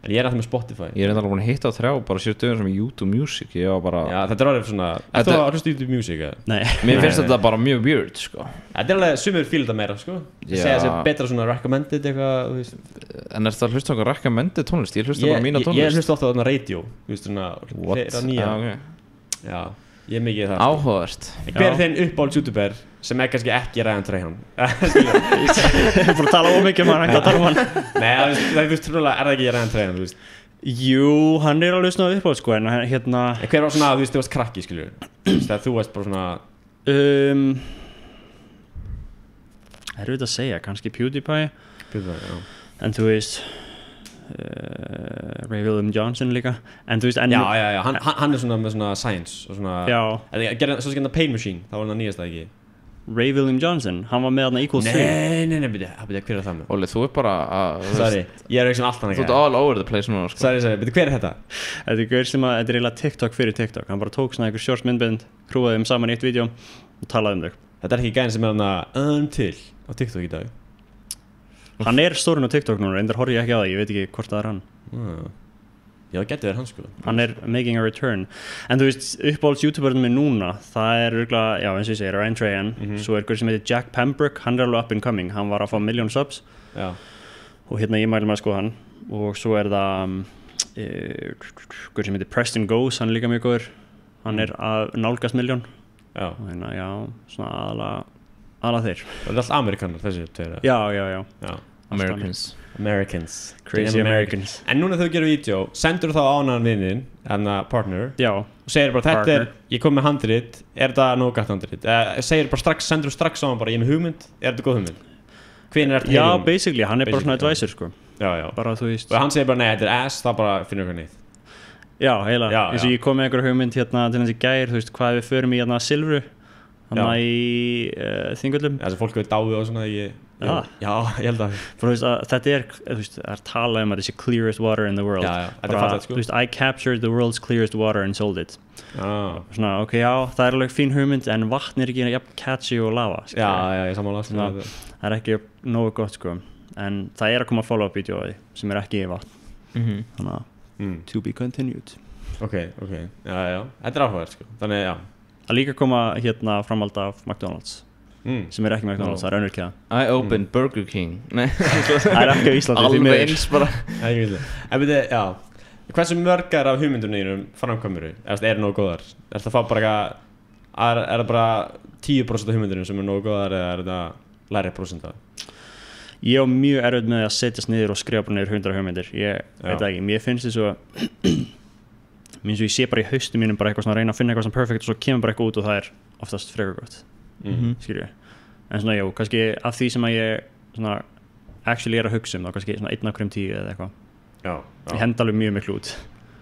En ég er alltaf með Spotify. Ég er enda alveg búin að hitta á 3 bara 7 dögum sem YouTube Music. Ég var bara... Já, þetta er alveg svona... Ertu að hlusta YouTube Music eða? Nei. Mér finnst þetta bara mjög weird, sko. Þetta er alveg, sumir fíla þetta meira, sko. Ég segja þessi betra svona recommended eitthvað, þú veist. En er það að hlusta á eitthvað recommended tónlist? Ég hlusta bara mína tónlist. Ég hlusta ofta á þarna radio, þú veist svona... What? Já, ég er mikið það. Áhugavert. Hver er þinn uppáhalds YouTuber sem er kannski ekki Ryan Trahan? Ég er bara að tala ómikið hann, ekki að tala hann. Nei, þú veist trúlega, er það ekki Ryan Trahan, þú veist? Jú, hann er alveg svona uppáhalds sko, en hérna... Hver var svona, þú veist, þú varst krakki, skilur? Þegar þú varst bara svona... Erfitt að segja, kannski PewDiePie. Já. En þú veist... Ray William Johnson líka. En þú veist... Já, hann er svona með svona science og svona... Já. Svo skilja Pain Machine, það var hann nýjasta ekki. Ray William Johnson, hann var með hann Equal 3. Nei, byrja, hver er það með? Óli, þú er bara að... Sorry, ég er ekki sem allt hann ekki. Þú ert all over the place núna, sko. Sorry, byrja, hver er þetta? Þetta er gaur sem að, þetta er eiginlega TikTok fyrir TikTok. Hann bara tók svona einhver shorts myndband, krúaði þeim saman í eitt vídeo og talaði þau. Þetta er ekki gæðin sem er hann að Until á TikTok í dag. Hann er stórinn á TikTok núna, reyndar horf ég ekki á það, ég veit ekki hvort það er hann. Já, það getur verið hann sko. Hann er making a return. En þú veist, uppáhalds YouTuberinn minn núna, það er örugglega, já eins og ég segir, Ryan Trahan. Svo er gaur sem heitir Jack Pembroke, hann er alveg up and coming. Hann var að fá 1 million subs. Já. Og hérna ég mæli með að skoða hann. Og svo er það gaur sem heitir Preston Goes, hann er líka mjög góður. Hann er að nálgast 1 million. Já. Og hérna, já, svona aðalega þeir. Það er alltaf Amerikanar þessi tveir. Já. Americans. Crazy Americans. En núna þegar þú gerir vídeo, sendur þú þá á annan vinnin, partner. Já. Og segir bara, þetta er, ég kom með handrit, er þetta nógu gætt handrit? Segir bara strax, sendur þú strax á hann bara, ég er með hugmynd, er þetta góð hugmynd? Hvenær ertu Já, basically, hann er bara svona advisor, sko. Já. Bara, þú veist. Og hann segir bara, nei, þetta er ass, það bara finnur eitthvað nýtt. Já, heila. Eins og ég kom með einhver hugmynd hérna til þessi gær, þú veist, hvað við förum í hérna Silfru, hérna í Þingvöllum. Þessi fólk hefur dáið og svona, Já, ég held að þetta er, þú veist, það er talað að þetta sé clearest water in the world. Já, þetta er fallegt sko. Þú veist, I captured the world's clearest water and sold it. Svona, ok, já, það er alveg fín hugmynd en vatn er ekki jafn catchy og lava. Já, ég sammála. Það er ekki nógu gott sko. En það er að koma follow-up vídeó á því sem er ekki í vatn. Þannig að to be continued. Ok, já, þetta er áhugavert sko. Þannig, já. Það líka koma hérna framhald af McDonald's. Sem er ekki McDonald's, það er önnur kæða. I opened Burger King. Nei, það er ekki á Íslandi. Alveg eins bara. En byrju, já, hversu mörgar af hugmyndunum framkvæmur er nógu góðar? Er það bara er það bara 10% af hugmyndunum sem er nógu góðar eða er það læri prósenta? Ég á mjög erfitt með að setjast niður og skrifa bara niður 100 hugmyndir. Ég veit ekki, mér finnst þess að ég sé bara í haustum mínum bara eitthvað svona að reyna að finna eitthvað sem perfect og svo kemur bara eitthvað út og það er oftast frekar gott. Skilju. En svona, já, kannski af því sem að ég svona actually er að hugsa þá kannski svona 1 af hverjum 10 eða eitthvað. Ég henda alveg mjög miklu út.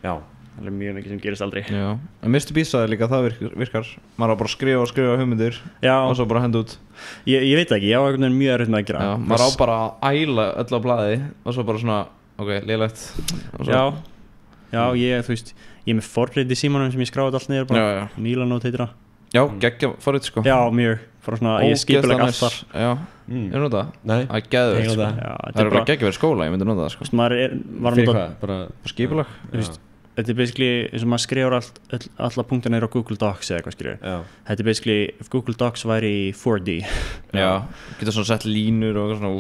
Já. Alveg mjög mikið sem gerist aldrei. Já. En Mr. Beast sagði líka það virkar. Maður á bara að skrifa hugmyndir og svo bara henda út. Ég veit ekki, ég á einhvern veginn mjög erfitt með að gera. Já, maður á bara að æla öll á blaði og svo bara svona, ok, lélegt. Já. Já, þú veist, ég með forrit í símanum sem ég skráði allt niður bara, Mílanót heitir það. Já, geggja forrit sko. Já, mjög, frá svona, ég skipuleg allt þar. Já, ég nota það. Nei, það geðveikt sko. Það er bara geggja verið skóla, ég myndi nota það sko. Maður var að nota bara skipuleg. Þetta er basically eins og maður skrifur alla punktina á Google Docs eða eitthvað skrifur. Þetta er basically, ef Google Docs væri í 4D. Já, getur svona sett línur og svona,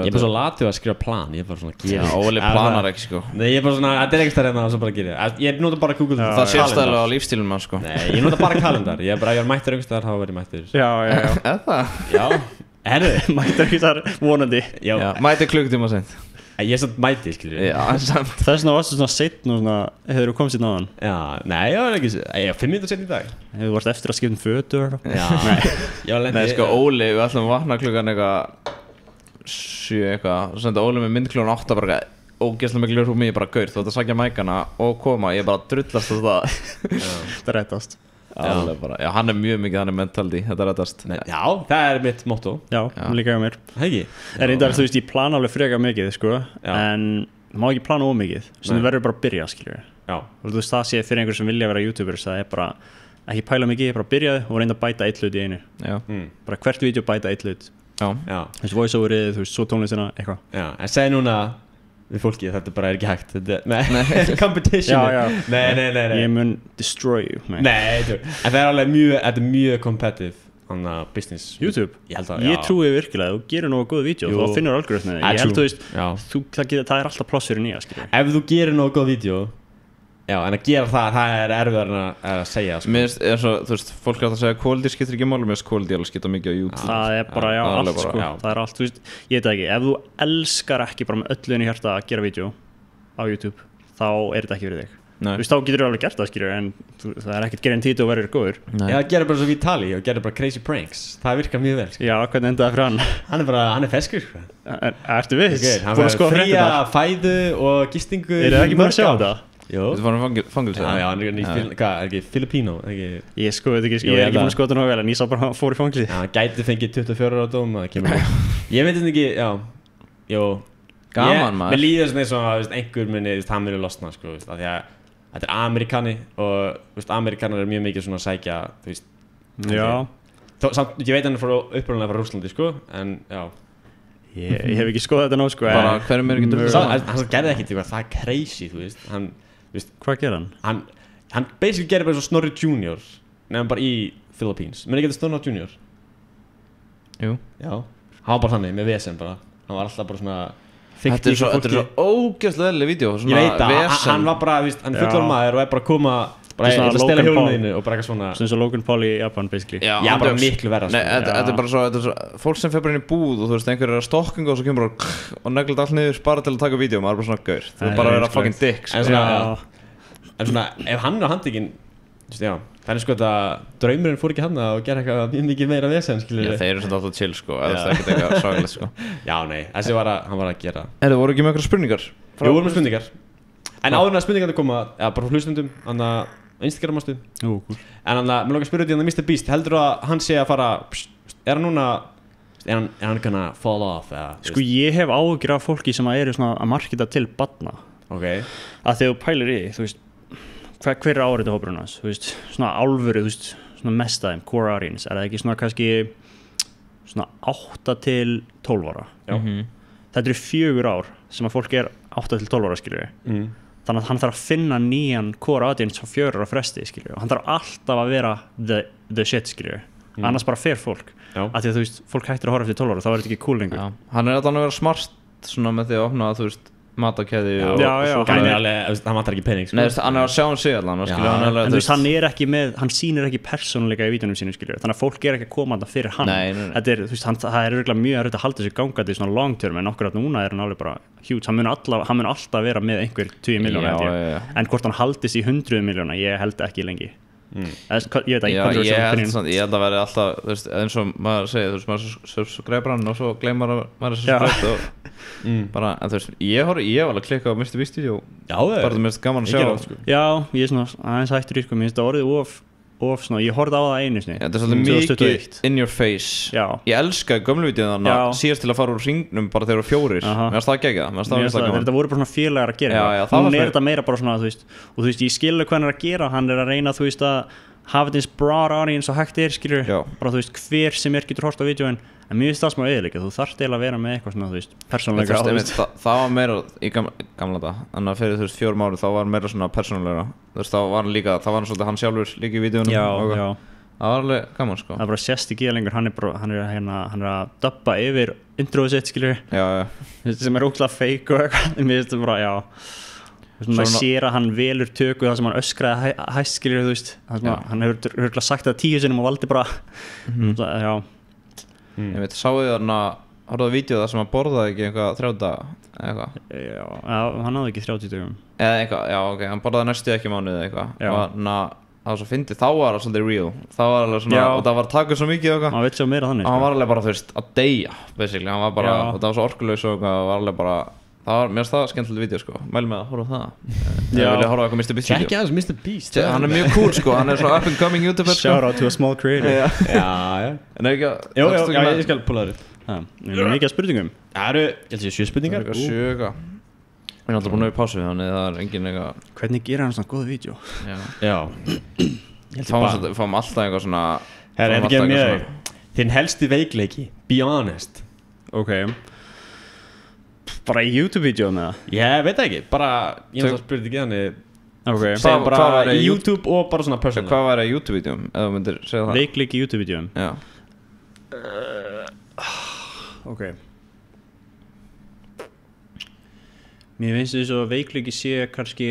Ég er bara svo latið að skrifa plan, ég er bara svona að gera. Já, Óli planar ekki sko. Nei, ég er bara svona, þetta er ekki stærð en það sem bara að gera. Ég nota bara Google Docs. Það sérstæðilega á lífstílum mann sko. Nei, ég nota bara kalendar, ég er bara, ef ég er mættur einhvers staðar, þá verð ég mættur. Já. Eða? Já, mættur einhvers staðar vonandi. Já, mættur klukkutíma seint. Ég er samt mæti, skilur. Já, samt. Þess vegna varstu svona setn og svona, hefur þú komið sér náðan? Já, nei, ég var ekki, ég var 5 minútur setn í dag. Hefur þú varst eftir að skipta fötu og eitthvað? Já, nei, sko, Óli, við ætlum að vakna klukkan eitthvað 7 eitthvað, og senda Óli með mynd klukkan 8 bara ógeðslega miklu rúm í, ég bara gaur, þú ætti að sækja mækana og koma, ég bara drullast á það. Það rettast. Já, hann er mjög mikið, hann er mentaldi, þetta rettast. Já, það er mitt motto. Já, líka hjá mér. Hegi. En reyndar, þú veist, ég plana alveg freka mikið, sko, en það má ekki plana ómikið, sem þú verður bara að byrja, skiljur. Já. Og þú veist, það sé fyrir einhver sem vilja vera YouTubers, það er bara, ekki pæla mikið, bara byrjaði og reynda að bæta eitt hlut í einu. Já. Bara hvert vídeo bæta eitt hlut. Já. Þessi voice-overið, þú veist, svo tónlistina, eitthvað. Já, en segi núna við fólki, þetta bara er ekki hægt, þetta competition. Já. Nei. Ég mun destroy you. Nei, en það er alveg mjög competitive on business. YouTube? Ég held að, ég trúi virkilega, þú gerir nógu góð vídeo, þú finnur algoritmið. Ég held, þú veist, það er alltaf pláss fyrir nýja, skilur. Ef þú gerir nógu góð vídeo, já, en að gera það er erfiðar að segja, sko. Mér finnst, eins og, þú veist, fólk er alltaf að segja quality skiptir ekki máli, mér finnst quality alveg skipta mikið á YouTube. Það er bara, allt, sko, það er allt, þú veist, ég veit ekki, ef þú elskar ekki bara með öllu inn í hjarta að gera vídeo á YouTube, þá er þetta ekki fyrir þig. Þú veist, þá getur þú alveg gert það, skilur, en það er ekkert gerðin títu og verður góður. Já, gera bara svo Vitali og gera bara crazy pranks, það virkar mjög vel, sko. Já, hvernig endaði fyrir hann? Hann er feskur, sko. Ertu viss? Hann verður fría fæðu og gistingu. Eru það ekki búin að sjá þetta? Jó. Þú fannum fangilsi? Já, hann er ekki Filipino? Ég skoði þetta ekki, ég er ekki búin að skoða þetta nógu vel, en ég sá bara hann fór í fangilsi. Já, hann gæti fengið 24 ára dóm, það kemur. Ég veit þetta ekki, já. Jó. Gaman maður. Mér líður svona eins og einhver muni, hann muni losna, sko, af því að þetta er Amerikani og Amerikanar er mjög mikið svona að sækja, þú veist. Já. Samt, ég veit hann er upprunalega frá Rússlandi, sko, en já. Ég hef ekki skoðað þetta nóg, sko. Bara hverjum er ekki drullið? Hann gerði ekkert eitthvað, það er crazy, þú veist. Hvað gerði hann? Hann basically gerði bara svo Snorri Junior nefnum bara í Philippines. Menn ekki þetta Snorri Junior? Jú. Já. Hann var bara þannig með vesen bara. Hann var alltaf bara svona Þetta er svo ógeðslega eðlileg vídeo. Ég veit að hann var bara, hann er fullorðinn maður og er bara að koma bara að stela hjólinu og bara eitthvað svona. Svona eins og Logan Paul í Japan basically. Já, bara miklu verra. Nei, þetta er bara svo, fólk sem fer bara inn í búð og þú veist, einhver er að stokkinga og svo kemur bara og neglir allt niður bara til að taka vídeo, maður er bara svona gaur. Þú er bara að vera fucking dick. En svona, ef hann er handtekinn, já, það er sko þetta draumurinn fór ekki hann og gera eitthvað mjög mikið meira vesen, skilur. Já, þeir eru svona alltaf chill, sko, eða það er ekkert eitthvað svakalegt, sko. Já, nei, þessi hann var að gera. Það voru ekki með einhverja spurningar? Jú, voru með spurningar. En áður en að spurningarnir koma, bara frá hlustundum, hann að Instagramastu. Jú, cool. En hann mér langar að spyrja út í hann að Mr. Beast, heldur þú að hann sé að fara, er hann núna, er hann gonna fall off, eða? Sko, ég hef áhyggjur af fólki sem eru svona að marketa til barna. Ok. Að þegar þú pælir í, þú veist, hver er áriðið hópurinn hans, þú veist, svona alvöru, þú veist, svona mest af þeim, core audience, er það ekki svona kannski svona 8 til 12 ára? Já. Þetta eru 4 ár sem að fólk er 8 til 12 ára, skilur við. Þannig að hann þarf að finna nýjan core audience á 4 ára fresti, skilur við. Og hann þarf alltaf að vera the shit, skilur við. Annars bara fer fólk. Af því að þú veist, fólk hættir að horfa eftir 12 ára, þá er þetta ekki cool lengur. Hann er alltaf að vera smart svona með því að opna, þú veist, matakæði og hann vantar ekki pening, sko. Nei, hann er að sjá hann sig allan, skilur hann alveg. En þú veist, hann sýnir ekki persónuleika í vídeónum sínum, skilur. Þannig að fólk er ekki að koma þarna fyrir hann. Þetta er, þú veist, það er örugglega mjög erfitt að halda sig gangandi í svona long term, en okkur að núna er hann alveg bara huge. Hann mun alltaf vera með einhver 20 milljóna, en hvort hann haldist í 100 milljóna, ég held ekki lengi. Ég veit ekki, ég held að vera alltaf, þú veist, eins og maður segir, þú veist, maður subscriber hann og svo gleymar maður að subscribe og bara, en þú veist, ég var alveg að klikka á Mr. Beast video, bara það mest gaman að sjá. Já, ég er svona aðeins hættur í, sko, mér finnst það orðið of of svona, ég horfði á það einu sinni. Þetta svolítið mikið in your face. Já. Ég elskaði gömlu vídeóin þannig síðast til að fara úr hringnum bara þegar þú 4. Mér finnst það geggjað. Þetta voru bara svona félagar að gera. Hún þetta meira bara svona, þú veist, og þú veist, ég skilur hvað hann að gera, hann að reyna, þú veist, að hafa þetta eins broad audience og hægt skilur, bara þú veist, hver sem getur hort á vídeóin, en mér finnst það smá eðilega, þú þarft eiginlega að vera með eitthvað svona, þú veist, persónulega. Það var meira í gamla dag, þannig að fyrir þú veist 4 ári þá var meira svona persónulega, þú veist, það var hann svolítið hann sjálfur líka í vídeónum. Já. Það var alveg gaman sko. Það bara sést ekki lengur, hann er að dubba yfir introið sitt, skilur. Já. Sem ógeðslega fake og eitthvað, mér finnst það bara, já. Maður sér að hann velur töku það sem hann öskraði hæst, skilur, þú veist, hann hefur sagt það 10 sinnum og valdi bara, já. Ég veit, sáu þið þarna, horfðu á vídeo það sem hann borðaði ekki eitthvað 30 daga, eitthvað? Já, hann náði ekki 30 dögum. Eða eitthvað, já, ok, hann borðaði næstu ekki mánuði eitthvað, og það var svo fyndið, þá var það svolítið real, það var alveg svona, og það var takkuð svo mikið eitthvað. Hann veit svo meira þannig, og hann var alveg bara, þú veist, að deyja, basically, hann var bara, og það var svo orkulaus og eitthvað, var alveg bara, mér finnst það skemmtilegt vídeo sko, mælum með að horfa á það. Ég vilja horfa á eitthvað Mr. Beast vídeo. Check out Mr. Beast. Hann er mjög cool sko, hann er svo up and coming YouTuber sko. Shout out to a small creator. Já. En ekki að... Jó, ég skal púla það upp. Það er mikið spurningum. Það eru, ég held að sé 7 spurningar. 7 eitthvað. Við erum alltaf búin að við pásu, þannig það er engin eitthvað... Hvernig gerir hann svona góð vídeo? Já. Fáum alltaf eitthvað svona... Þinn helsti veikleiki, be honest. Ok. Bara í YouTube-vídeó með það? Ég veit ekki, bara ég náttúrulega spurði ekki þannig segjum bara í YouTube og bara svona personal. Hvað var það í YouTube-vídeóm, ef þú myndir segja það? Veikleik í YouTube-vídeóm? Já. Ok. Mér finnst því svo veikleiki sé kannski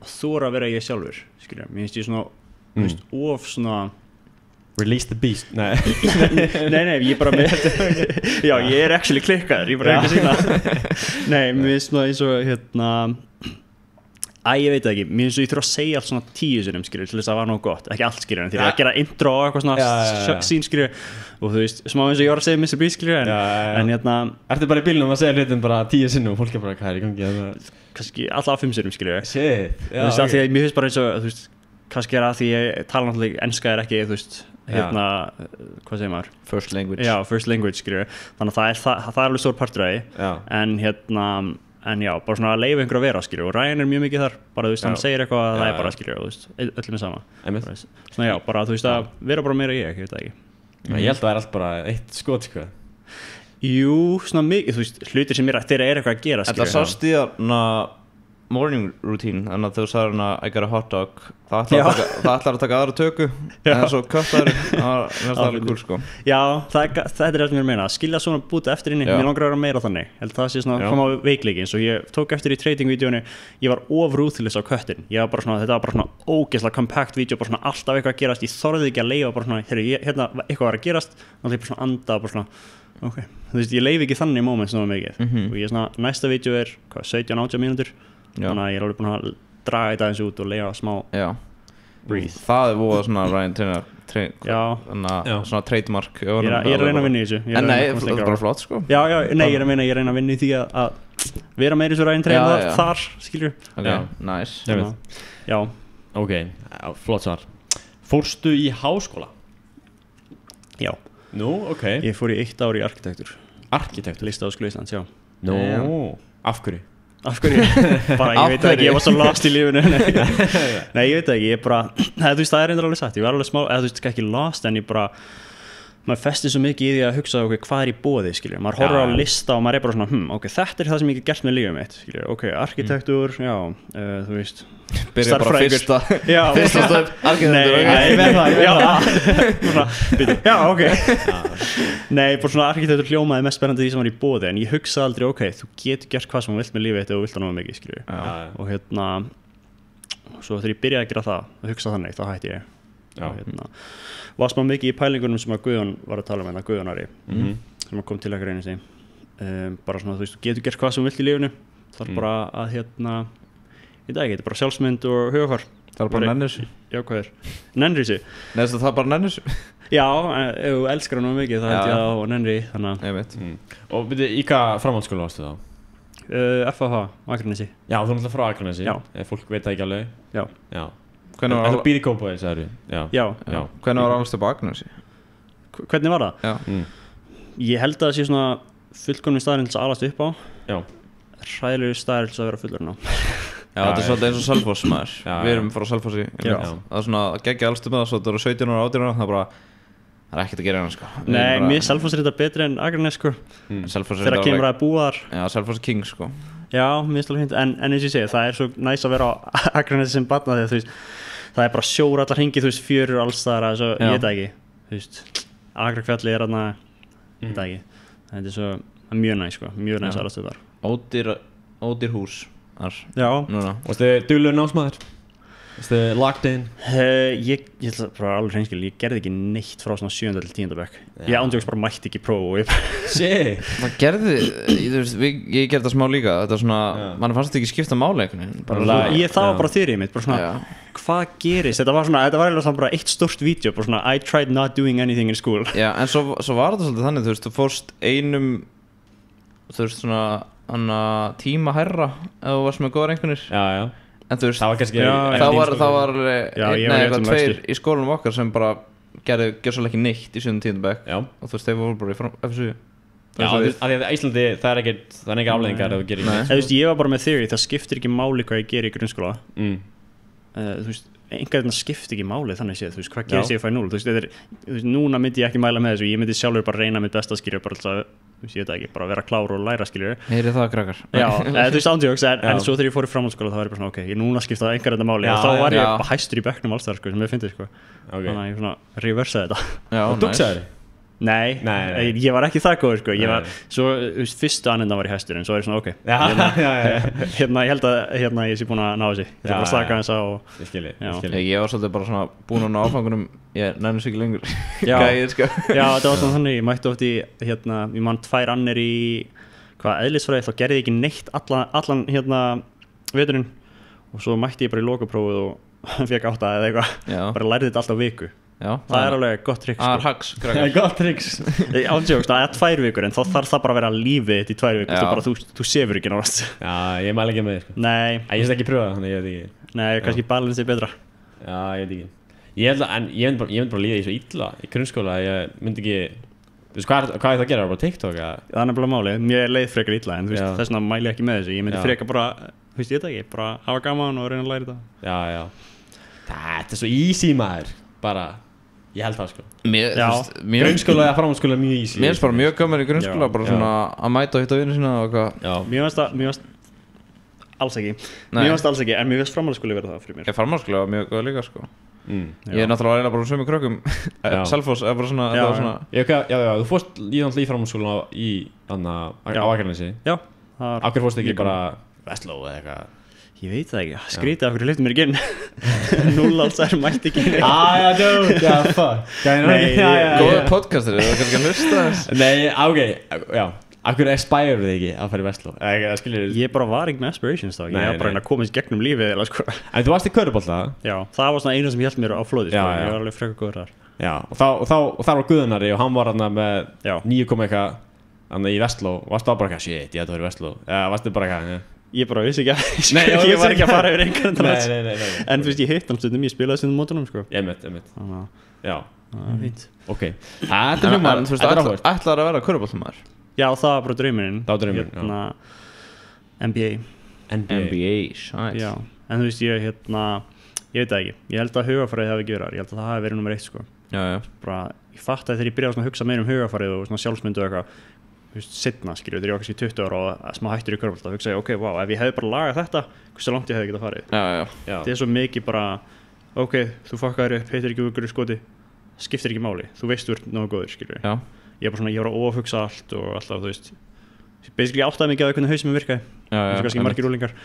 þóra að vera ég sjálfur, skilja. Mér finnst því svona, þú veist, of svona Release the beast. Nei, ég bara með já, ég er actually klikkaður, ég bara ekki að sína. Nei, mér finnst það eins og ég veit það ekki, mér finnst það ég þurfa að segja allt svona 10 sinnum, skilur, til þess að það var nóg gott, ekki allt, skilur, en því að gera intro og eitthvað svona sín, skilur, og þú veist, smá eins og ég var að segja Mr. Beast, skilur, en Ertu bara í bílnum að segja hlutum bara 10 sinnum og fólk er bara, hvað er í gangi? Kannski alltaf 5 sinnum, skilur. Shit. Þú veist, af því að mér finnst bara eins og, þú veist, kannski er að því ég tala náttúrulega enska ekki, þú veist, hvað segir maður? First language. Já, first language, skilur. Þannig að það er alveg stór partur af því, en já, bara svona að leyfa einhver að vera, skilur, og Ryan er mjög mikið þar, bara þú veist, hann segir eitthvað að það er bara, skilur, þú veist, öllum er sama. Svona já, bara þú veist að vera bara meira ég veit það ekki. Ég held að það er allt bara eitt skot, sko. Jú, svona mikið, þú veist, hlutir sem þeirra er eitthvað að gera, skilur. Þetta sást í að morning routine, þannig að þú sagði hérna I got a hot dog, það ætlar að taka aðra töku, en svo köttar það er alveg cool sko. Já, þetta er það sem ég meina, að skilja svona búta eftir inni, mér langar að vera meira þannig, held það sé svona koma á veikleiki, eins og ég tók eftir í trading-vídeónu, ég var ruthless á köttin, þetta var bara svona ógeðslega compact vídeo, bara svona alltaf eitthvað að gerast, ég þorði ekki að leifa bara svona, hérna eitthvað var að gerast, þannig að ég bara svona anda bara svona, ok, þú veist, ég leifi ekki þannig moment svona mikið, og ég svona, næsta vídeo er 17-18 mínútur, þannig að ég er alveg búin að draga þetta eins út og leiða smá breathe. Það er búið svona Ryan svona trademark. Ég er að reyna að vinna í þessu. En nei, það er bara flott sko. Já, nei, ég er að reyna að vinna í því að vera meira eins og Ryan trademark þar, skilur. Ok, nice. Já. Ok, flott svar. Fórstu í háskóla? Já. Nú, ok. Ég fór í 1 ár í arkitektur. Arkitektur? Listaháskóla Íslands, já. Nú, af hverju? Af hverju? Bara ég veit ekki, ég var svo lost í lífinu. Nei, ég veit ekki, ég bara, þú veist, það er einnig alveg sagt, ég var alveg smá, þú veist, ekki lost, en ég bara, maður festir svo mikið í því að hugsa okkur hvað er í boði, skilju, maður horfir á lista og maður er bara svona, ok, þetta er það sem ég get gert með lífið mitt, skilju, ok, arkitektur, já, þú veist, byrja bara fyrsta stöð, arkitektur, já, ok, nei, bara svona arkitektur hljómaði mest spennandi því sem var í boði, en ég hugsaði aldrei, ok, þú getur gert hvað sem þú vilt með lífið þitt og þú vilt það náða mikið, skilju, og svo þegar ég byrjaði að gera það, að hugsa þannig, þá hætti ég. Var smá mikið í pælingunum sem að Guðjón var að tala um Guðjón Ari sem kom til ekkert einu sig bara svona, þú veist, þú getur gert hvað sem þú vilt í lífinu þarf bara að ég veit ekki, þetta er bara sjálfsmynd og hugafar það er bara nennir sig já, hvað er? Nennir sig? Nei, það er bara nennir sig já, ef þú elskar hann mikið þá held ég að nennir þannig ég veit og byrju, í hvað framhaldsskóla varstu þá? FH, Akranesi já, þú náttúrulega frá Akranesi já fólk veit það ekki alveg já Það býði Kópavogi, sagði Já. Hvernig var alls tilbaka Agnesi? Hvernig var það? Já. Ég held að það sé svona fullkomni staðurinn til að alast upp á. Já. Hræðilegur staður til að vera fullorðinn á. Já, þetta er svolítið eins og Selfoss maður. Við erum frá Selfossi. Það er svona að gegja alls upp með það, svo þetta eru 17 ára, 18 ára, það er ekkert að gera hérna sko. Nei, mér Selfoss er þetta betri en Akranes sko. Þegar kemur að búa þar. Já, Selfoss er king sko. Já, mér finnst alveg fínt, en eins og ég segi, það er svo næs að vera á Akranes sem barna þegar þú veist, það er bara sjór allar hringi, þú veist, fjörur alls þar, ég veit ekki, þú veist, Akrakfjalli er þarna, ég veit ekki, þetta er svo mjög næs sko, mjög næs aðrastu þar. Ódýr hús þar. Já. Núna. Varstu duglegur námsmaður? Varstu locked in? Ég ætla bara alveg hreinskil, ég gerði ekki neitt frá svona 7. til 10. bekk. Ég ándjóks bara mætti ekki próf og ég Shit. Það gerði, ég gerði það smá líka, þetta er svona, mann fannst þetta ekki skipta máli einhvern veginn. Það var bara þyrrið mitt, bara svona, hvað gerist? Þetta var eiginlega svona bara eitt stórt vídeo, bara svona, I tried not doing anything in school. Já, en svo var þetta svolítið þannig, þú veist, þú fórst einum, þú veist, svona, tíma hærra ef þú varst með góðar einhvernir. Já. En þú veist, það var kannski það var einn eða eitthvað tveir í skólanum okkar sem bara gerði svolítið ekki neitt í 7. og 10. bekk og þú veist, þeir voru bara í FSU. Já, af því að Íslandi, það er ekki afleiðingar ef þú gerir neitt. Þú veist, ég var bara með theory, það skiptir ekki máli hvað ég gerir í grunnskóla. Þú veist, einhvern skiptir ekki máli þannig séð, þú veist, hvað gerist ég fæ 0? Þú veist, núna myndi ég ekki mæla með þessu, ég myndi sjálfur bara reyna mitt besta skilja, bara alltaf, ég veit ekki, bara vera klár og læra skilja. Heyrið það, krakkar. Já, þú veist, ándjóks, en svo þegar ég fór í framhaldsskóla þá var ég bara svona, ok, ég núna skipta einhvern máli og þá var ég bara hæstur í bekknum alls þar, sko, sem ég fyndi, sko. Þannig að ég svona reversaði þetta. Og dugsaði? Nei, ég var ekki það góður sko. Ég var, svo fyrstu annendan var ég hæstur en svo er ég svona ok ég held að ég sé búin að ná þessi ég ætla bara að slaka þess að ég skilji. Ég var svolítið bara svona búin að ná áfangunum ég nefnir sig ekki lengur Já, þetta var svona þannig, ég mætti oft í ég mann 2 annir í eðlisfræði, þá gerði ég ekki neitt allan veturinn og svo mætti ég bara í lokaprófið og fekk 8 eða eitthvað bara lærði þetta alltaf viku. Já, það er alveg gott tricks sko. Gott tricks Ándjóks, það er 2 vikur en þá þarf það bara að vera lífið þitt í 2 vikur þú sefur ekki náttúrulega. Já, ég mæla ekki með þig sko. Nei Ég veist ekki pröfa það, þannig ég veit ekki. Nei, kannski balance er betra. Já, ég veit ekki. Ég myndi bara líða því svo illa í grunnskóla, ég myndi ekki. Þú veist, hvað er það að gera? Bara TikTok? Það er bara málið, mér leið frekar illa en þú veist, þess vegna mæli ég ekki með þessu. Ég myndi frekar bara, þú veist, ég veit ekki, bara hafa gaman og reyna að læra þetta. Já. Þetta er svo easy maður, bara. Ég held það sko. Grunnskóla eða framhaldsskóla er mjög easy. Mér finnst bara mjög gaman í grunnskóla, bara svona að mæta og hitta vinnu sína og eitthvað. Mér finnst alls ekki. Mér finnst alls ekki, en mér finnst framhaldsskóli verða það fyrir mér. Framhaldsskóli var mjög góð líka sko. Ég er náttúrulega að reyna bara sömu krökkum. Selfoss er bara svona, þetta var svona. Já, þú fórst í framhaldsskóla á Akranesi. Já. Af hverju fórst ekki bara Vestló eða eitthvað? Ég veit það ekki, skrítið af hverju hleypti mér ekki inn 0 alls er mætti ekki inn Já, fuck Góða podcastur, það er kannski að hlusta þess Nei, ok, já Af hverju aspire þið ekki að fara í Vestló? Ég bara var ekki með aspirations þá, ég var bara að komast gegnum lífið En þú varst í körfubolta? Já, það var svona eina sem hélt mér á flóði, ég var alveg frekar góður þar Já, og þar var Guðnari og hann var hann með 9 eitthvað í Vestló og varstu bara eitthvað, shit, ég ætti að vera í Vestló Varstu bara eitthvað, Ég bara vissi ekki að ég var ekki að fara yfir einhvern en þú veist ég hitt hann stundum, ég spilaði stundum mótunum sko. Einmitt Já, fínt Ok, þetta er hljómar, þetta er áhugavert Ætlaðir að vera körfuboltamaður? Já, það var bara draumurinn Það var draumurinn, NBA, sæt Já, en þú veist ég veit það ekki, ég held að hugafærið hafi ekki verið þar, ég held að það hafi verið nummer 1 sko. Bara, ég fatt að þegar ég byrjaði að hugsa meira hugafærið og sjálfsmyndu og eitthvað setna, skilju, þegar ég var kannski 20 ára og smá hættur í körfubolta, þá hugsaði ég, ok, wow, ef ég hefði bara lagað þetta, hversu langt ég hefði getað farið. Það er svo mikið bara, ok, þú fuckaðir upp, heitir ekki ykkur skoti, skiptir ekki máli, þú veist þú ert náðu góður, skilju. Ég var að ofhugsa allt og alltaf, þú veist, basically áttaði mikið á hvernig hausinn mér virkaði, eins og kannski margir úlingar.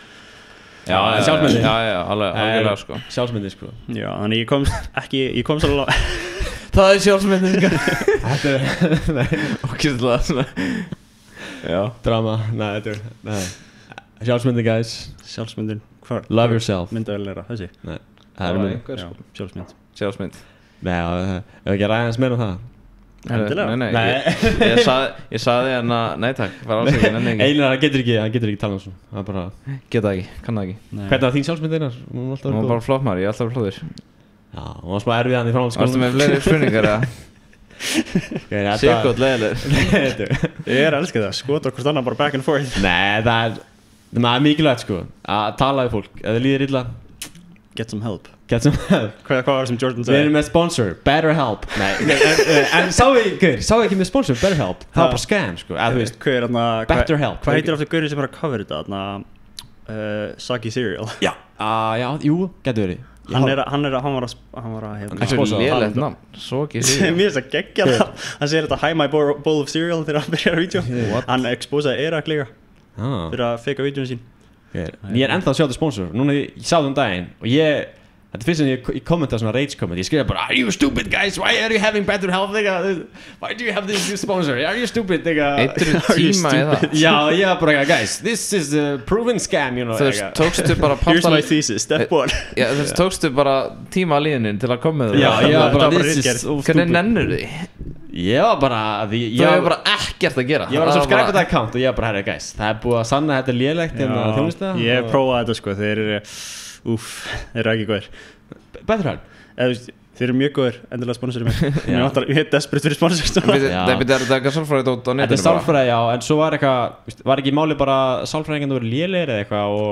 Sjálfsmyndin. Alveg, sko. Sjálfsmyndin, sko. Já, þannig ég komst alveg Það er sjálfsmyndin Þetta er Ókýrlega svona Drama, Sjálfsmyndin guys Sjálfsmyndin, hvað? Love yourself Myndavelera, þessi? Nei, það er sjálfsmynd Sjálfsmynd Nei, ef ekki ræðans meira það Nei, ég saði hérna, nei takk, var alls ekki, nenni ekki. Einar, hann getur ekki tala um svona, það er bara... Geta ekki, kann það ekki. Hvernig var þín sjálfsmynd Einar? Hún var bara flott maður, ég er alltaf flottur. Já, hún var smá erfiðan í framhaldsskólanum. Varstu með fleiri spurningar eða? Sérgótt leiðilegur. Ég elska það, skota okkur stanna bara back and forth. Nei, það er mikilvægt sko, að tala við fólk, ef það líður illa. Get some help. Hvað var sem Jordan sagði? Við erum með sponsor, BetterHelp. En sá ekki með sponsor, BetterHelp. Það var bara scam sko, eða þú veist. BetterHelp. Hvað heitir aftur gaurinn sem er að cover þetta? Soggy Cereal. Já, jú, getur verið. Hann var að Það er svo lélegt nafn, Soggy Cereal. Mér finnst að gegja það. Hann segir þetta, hi my bowl of cereal þegar hann byrjar að vídeo. Hann exposaði Irak líka fyrir að feka vídeoinu sín. Ég er ennþá að sjá þetta sponsor. Núna ég sá það daginn og þetta fyrst sem ég kommenta svona rage comment. Ég skrifa bara, are you stupid guys? Why are you having BetterHelp? Why do you have this sponsor? Are you stupid? Eittur tíma í það? Já, ég var bara, guys, this is a proven scam, you know. Þú veist, tókstu bara Here's my thesis, step one. Já, þú veist, tókstu bara tíma að líðinin til að koma með það. Já, ég var bara, this is so stupid. Hvernig nennur því? Ég var bara, þú hefur bara ekkert að gera. Ég var að subscribe þetta account og ég var bara, herri, guys, það er búið að sanna að þetta er lélegt en að þjónusta. Ég hef prófað þetta sko, þeir eru ekki góðir. BetterHelp? Þeir eru mjög góðir, endilega sponsorið mér. Ég er desperate fyrir sponsor. Það er eitthvað sálfræði á netinu bara. Þetta er sálfræði, já, en svo var eitthvað, var ekki máli bara sálfræðingarnir voru lélegir eða eitthvað og...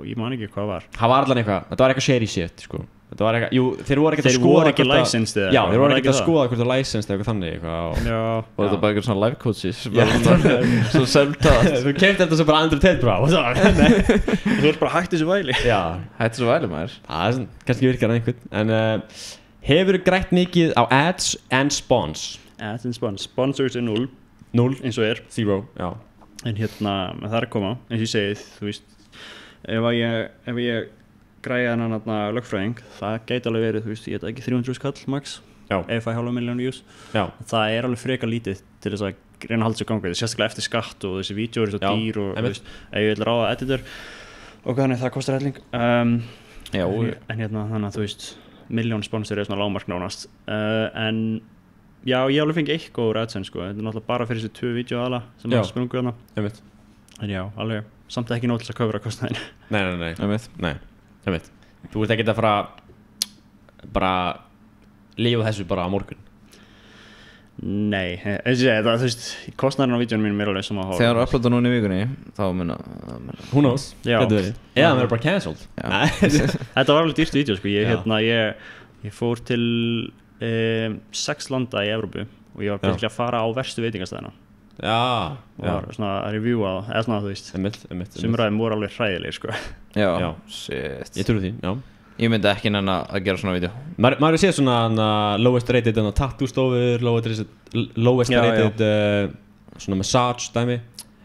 Ég man ekki hvað var. Það var allan eitthvað, þetta var eitthvað shady shit, sko. Þetta var eitthvað, jú, þeir voru ekkert að skoða... Þeir voru ekki licensed eða? Já, þeir voru ekkert að skoða hvort það licensed eða eitthvað þannig eitthvað. Já. Og þetta bara eitthvað svona life coaches. Svo self-taught. Þú kemst þetta svo bara Andrew Tate bra. Þú ert bara hægt þessu væli. Já. Hægt þessu væli maður. Það er kannski virkar einhvern. En hefur þú grætt mikið á ads and spons? Ads and spons. Sponsors er 0. 0. Eins og er. 0, já. En það er að koma. Eins og ég segið, þú veist, ef ég græja hann lögfræðing, það gæti alveg verið, þú veist, ég veit ekki 300 skall max, ef það er halva milljón views. Það er alveg frekar lítið til þess að reyna að halda sér gangið, sérstaklega eftir skatt og þessi vídeó eru svo dýr og þú veist, ef ég vil ráða editor og þannig það kostar helling. En þannig að þú veist, milljón sponsor er svona lágmark nánast. En já, ég alveg fengi eitthvað úr AdSense sko, þetta er náttúrulega bara fyrir þessi 2 vídeó aðla sem er sprungu þarna. En já, alveg, samt ekki nóg til að covera kostnaðin. Nei. Þú ert ekki að fara bara lifa þessu bara á morgun. Nei, það þú veist, kostnaðurinn á vídeónu mínum er alveg sem að Þegar þú upplóta núna í vikunni, þá who knows, getur verið. Eða það verður bara cancelled. Þetta var alveg dýrt vídeó, sko. Ég fór til 6 landa í Evrópu og ég var byrjulega að fara á verstu veitingastæðina. Já. Og var svona að reviewa það, eða svona þú veist. Sumræðum voru alveg hræðilegir, sko. Já, shit. Ég trúi því, já. Ég myndi ekki nenni að gera svona vídeo. Maður séð svona lowest rated tattoo stofur, lowest rated svona massage dæmi.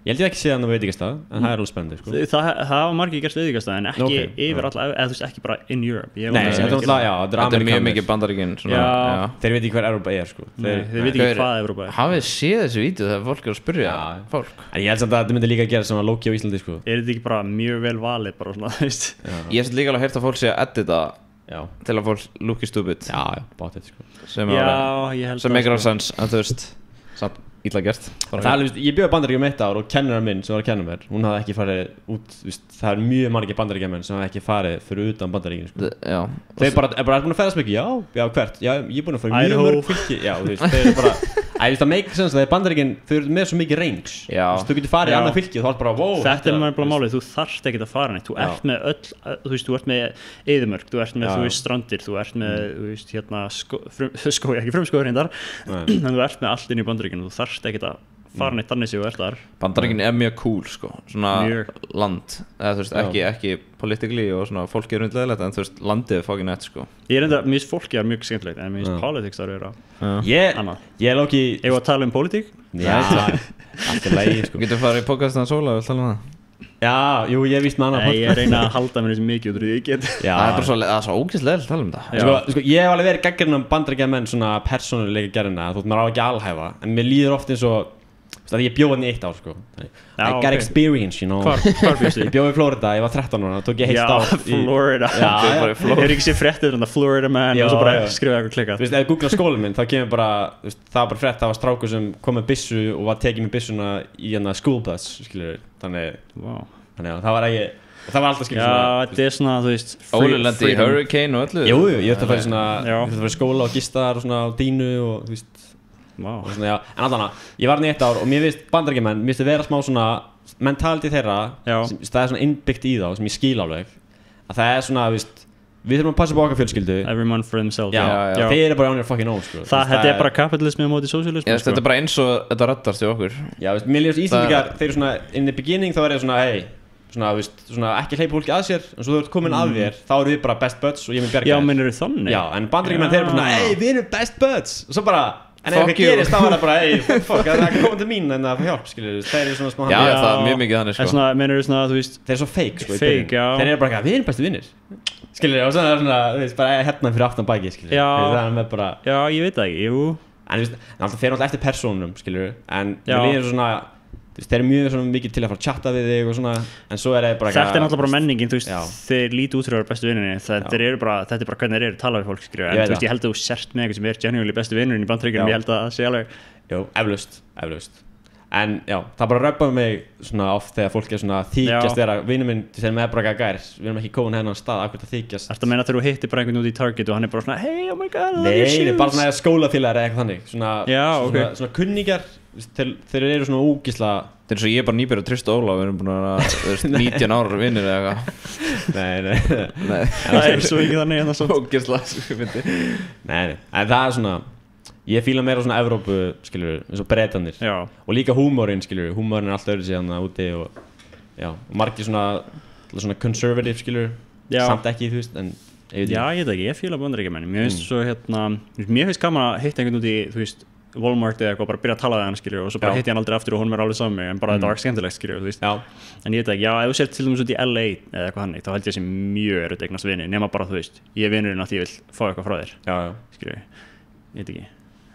Ég held ég ekki séð hann á veitingastað, en það er alveg spennandi, sko. Það var margir gert veitingastað, en ekki yfir alla, eða þú veist ekki bara in Europe. Nei, þetta er mjög mikið Bandaríkin. Þeir veit ekki hver Evrópa er, sko. Þeir veit ekki hvað Evrópa er. Hafið séð þessu vídeo þegar fólk er að spyrja fólk? En ég held samt að þetta myndi líka að gera svona low-key á Íslandi, sko. Er þetta ekki bara mjög vel valið, bara svona, þú veist? Ég hef líka alveg heyrt að fólk sé að edita til að fólk looki stupid. Já, bátið, sko. Sem make sense, en þú veist, samt illa gert. Ég bjóði Bandaríkjum 1 ár og kennara minn sem var að kenna mér, hún hafði ekki farið út, það er mjög margir Bandaríkjamenn sem hafði ekki farið fyrir utan Bandaríkin, sko. Þeir bara búin að ferðast mikið, já, hvert, já, ég er búin að fara mjög mörg fylki, já, þú veist, þeir eru bara, það make sense, það er Bandaríkin, þau eru með svo mikið range, þú getur farið í annað fylki og þá er bara, wow. Þetta er bara málið, þú þarft ekki að fara neitt, þú ert með öll, þú veist, þú ert með eyðimörk, þú ert með, þú veist, strandir, þú ert með, þú veist, hérna, ekki frumskóður hindar, en þú ert með allt inn í Bandaríkinu, þú þarft ekki að fara neitt annars í og ert þar. Bandaríkin er mjög cool, sko, svona land, eða þú veist, ekki politically og svona fólki er hundleðilegt, en þú veist, landið er fucking nett, sko. Ég er enda, mér finnst fólki er mjög skemmtilegt, en mér finnst politics þar vera annað. Ég er lóki... Ef við að tala politík? Já, allt er lægi, sko. Getur farið í podcastan Sóla og tala um það? Já, jú, ég víst með annað podcast. Ég reyna að halda mér þessi mikið út úr því ég get. Það er svo ógeðslega að tala um það. Sko, ég hef alveg verið gagnrýninn Bandaríkjamenn svona persónuleika gerðina, þótt maður á ekki alhæfa, en mér líður oft eins og að ég bjóð hann í 1 ár sko. I got experience, you know. Hvar bjóðstu? Ég bjóð í Florida, ég var 13 ára, tók ég heilt ár Florida. Ég er ekki sér fréttir Florida man og svo bara skrifa eitthvað klikkað. Þú veist, ef ég googla skólann minn, þá kemur bara, það var bara frétt, það var strákur sem kom með byssu og var tekið með byssuna í hérna school bus, skilur. Þannig að það var ekki, það var alltaf skilur svona. Já, þetta er svona, þú veist, Óli lendi í hurricane og öllu. Jú, ég ætti að fara svona, ég ætti að fara í skóla og gistar og svona á dínu og þú veist. Og svona, já, en allan ég var 1 ár og mér finnst Bandaríkjamenn, mér finnst það vera smá svona mentality þeirra, það er svona innbyggt í þá sem ég skil alveg, að það er svona, við þurfum að passa upp á okkar fjölskyldu. Everyone for themselves. Já. Þeir eru bara on your fucking own, sko. Þetta er bara kapitalismi á móti sósíalismi, sko. Þetta er bara eins og þetta reddast í okkur. Já, mér lífast Íslendingar, þeir eru svona, in the beginning þá er ég svona, hey, svona ekki hleypa fólki að sér, en svo þú ert komin að þér, þá eru við bara best buds og ég mun berga þér. Já, mennur þannig. Já, en Bandaríkjamenn, þeir eru bara svona, hey, við erum best buds, og svo bara en ef eitthvað gerist þá var það bara, hey, fuck, það er ekki komið til mín en það fyrir hjálp, skiljur, þeir eru svona smá Já, það er mjög mikið þannig, sko. En svona, mennur þú svona, þú veist þeir eru svo fake, sko, fake, já. Þeir eru bara ekki, við erum bestu vinnir, skiljur, og svona, þú veist, bara hérna fyrir aftan baki, skiljur. Það er með bara Já, ég veit það ekki, jú. En þú veist, það fer alltaf eftir persónum, skiljur, en mér líður svona þeir eru mjög svona mikið til að fara að chatta við þig og svona, en svo er það bara Þetta er náttúrulega bara menningin, þú veist, þeir líti út fyrir að vera bestu vinninni, þetta er bara hvernig þeir eru talað við fólk, skrifa, en þú veist, ég held að þú sért með eitthvað sem er genuinely bestu vinnurinn í Bandaríkjunum, ég held að það sé alveg Jú, eflaust En já, það bara röppaði mig svona oft þegar fólk er svona þykjast vera vinur minn sem er bara gæðir, við erum ekki komin hennan stað af hvernig það þykjast Ertu að meina þegar þú hittir bara einhvern út í Target og hann er bara svona hey, oh my god, Nei, bara svona skólafélagar eða eitthvað þannig svona kunningjar þeir eru svona ógísla Það er svo ég er bara nýbyrð að trista Óla við erum búin að 19 ára vinnir eða eitthvað Nei Það er svo ekki þannig en það svo ógísla Nei, en það er svona Ég fíla meira svona Evrópu, skilur, eins og Bretanir og líka húmórinn, skilur, húmórinn er alltaf öðru síðan úti og margir svona conservative, skilur, samt ekki, þú veist, en ég veit ekki, ég fíla Bandaríkjamenn, mér finnst svo mér finnst gaman að hitta einhvern út í, þú veist, Walmart eða eitthvað, bara byrja að tala við hann, skilur, og svo bara hitti hann aldrei aftur og hún er alveg saman mig, en bara þetta var skemmtilegt, skilur, þú veist, en ég veit ekki, ef þú sér til dæmis út í LA eða eitthvað hannig, þá held ég sem mjög erut eignast vini, nema bara, þú veist, ég er vinurinn að ég vil fá eitthvað frá þér, skilur, ég veit ekki.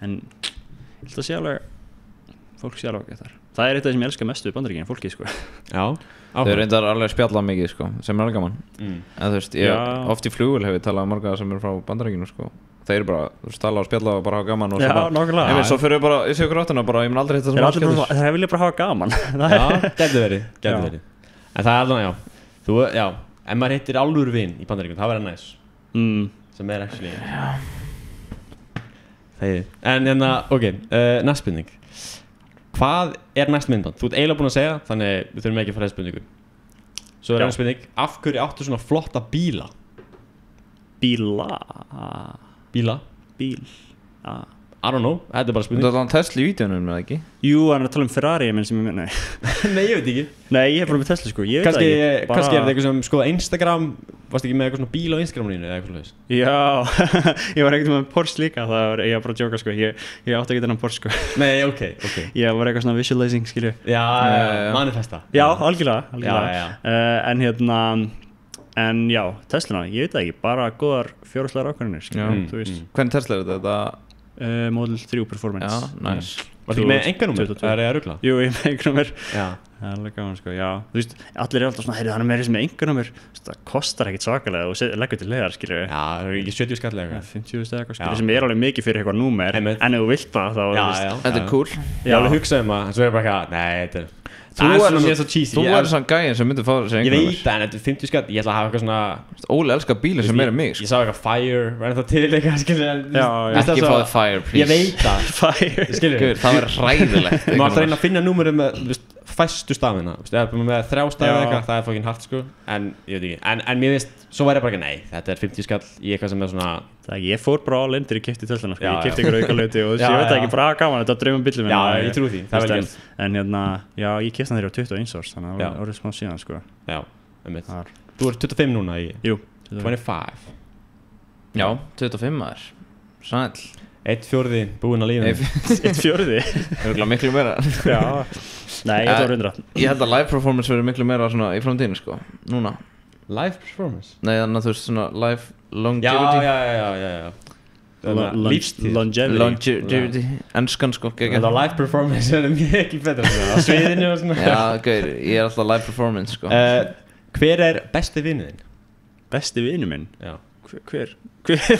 En ég held að sé alveg fólk sé alveg þar það er eitt af það sem ég elskar mestu við Bandaríkjunum, fólkið sko þau reyndar alveg spjalla mikið sko, sem er alveg gaman en þú veist, ég oft í flugvél hef ég talað marga sem eru frá Bandaríkjunum sko þeir eru bara, þú veist, tala og spjalla og bara hafa gaman og nákvæmlega svo fyrir við bara, ég sé okkur áttina bara, ég mun aldrei hitta sem það vilja bara hafa gaman gæti verið en það er alveg, ef maður hittir alvöru vin í Bandaríkjunum, það verður næs sem er actually En hérna, ok, næst spurning Hvað er næst myndband? Þú ert eiginlega búin að segja, þannig við þurfum ekki að fara þessu spurningu Svo er næst spurning, af hverju áttu svona flotta bíla? Bíla? I don't know, þetta er bara spurning Þú ætlaði að Tesla í vídeónum, eða ekki? Jú, hann er að tala Ferrari, menn sem ég menna Nei, ég veit ekki Nei, ég er bara með Tesla, sko, ég veit kannski, ekki Kannski er þetta eitthvað sem skoða Instagram Varst ekki með eitthvað svona bíl á Instagraminu eða eitthvað slags? Já, ég var ekkert með Porsche líka, ég var bara að djóka, sko Ég átti ekki þennan Porsche, sko Nei, ok Ég var eitthvað svona visualizing, skilju Já, manifesta Já, algjörlega En já, Teslana, ég veit ekki, bara góðar fjórhúslegar ákvarðanir, þú veist Hvernig Tesla er þetta? Model 3 Performance Já, nice Var þetta með enganúmer? Það er að rugla? Jú, ég með enganúmer Það er alveg gaman, sko, já Þú veist, allir er alltaf svona, heyrðu, hann er með þessi með enganúmer Það kostar ekkit svakalega og leggur til hliðar, skilju Já, það er ekki 70 skall eða 50 eitthvað, skilju, sem er alveg mikið fyrir eitthvað númer En ef þú vilt það, þá Þetta er cool Ég alveg hugsaði en svo er bara eitthvað, nei, þetta er Þú er svona gæinn sem myndi fá þessi Ég veit það, en þetta er 50 skatt Ég ætla að hafa eitthvað svona Óli elskar bílir sem meira mig Ég sá eitthvað Fire, var það til eitthvað Ekki fáið Fire, please Ég veit það Það verður hræðilegt Má alltaf reyna að finna númerum með fæstu stafina Eða með 3 stafi eitthvað, það er fokkin hart sko En ég veit ekki, en mér veist Svo væri ég bara ekki, nei, þetta er 50 skall í eitthvað sem er svona Ég fór bara all in þegar ég keypti Teslana sko. Ég keypti ykkur aukalauti og ég veit ekki bara gaman Þetta var draumum bíllum Já, ég trú því, það er vel gert En hérna, já, ég keypti hann þegar ég var 21 árs Þannig að það var smá síðan sko Já, Þú ert 25 núna í Jú, 25 Já, 25 maður Sæll 1/4 búinn að lífinu 1/4? Það er miklu meira Já, nei, ég var 100 Ég held að live performance verður miklu meira svona í framtíðinu sko Núna Live performance? Nei, þannig að þú veist svona live longevity Já Longevity Enskan sko þetta live performance mikið betra á sviðinu og svona já, gauður, ég alltaf live performance sko hver besti vinur þinn? Besti vinur minn? Já hver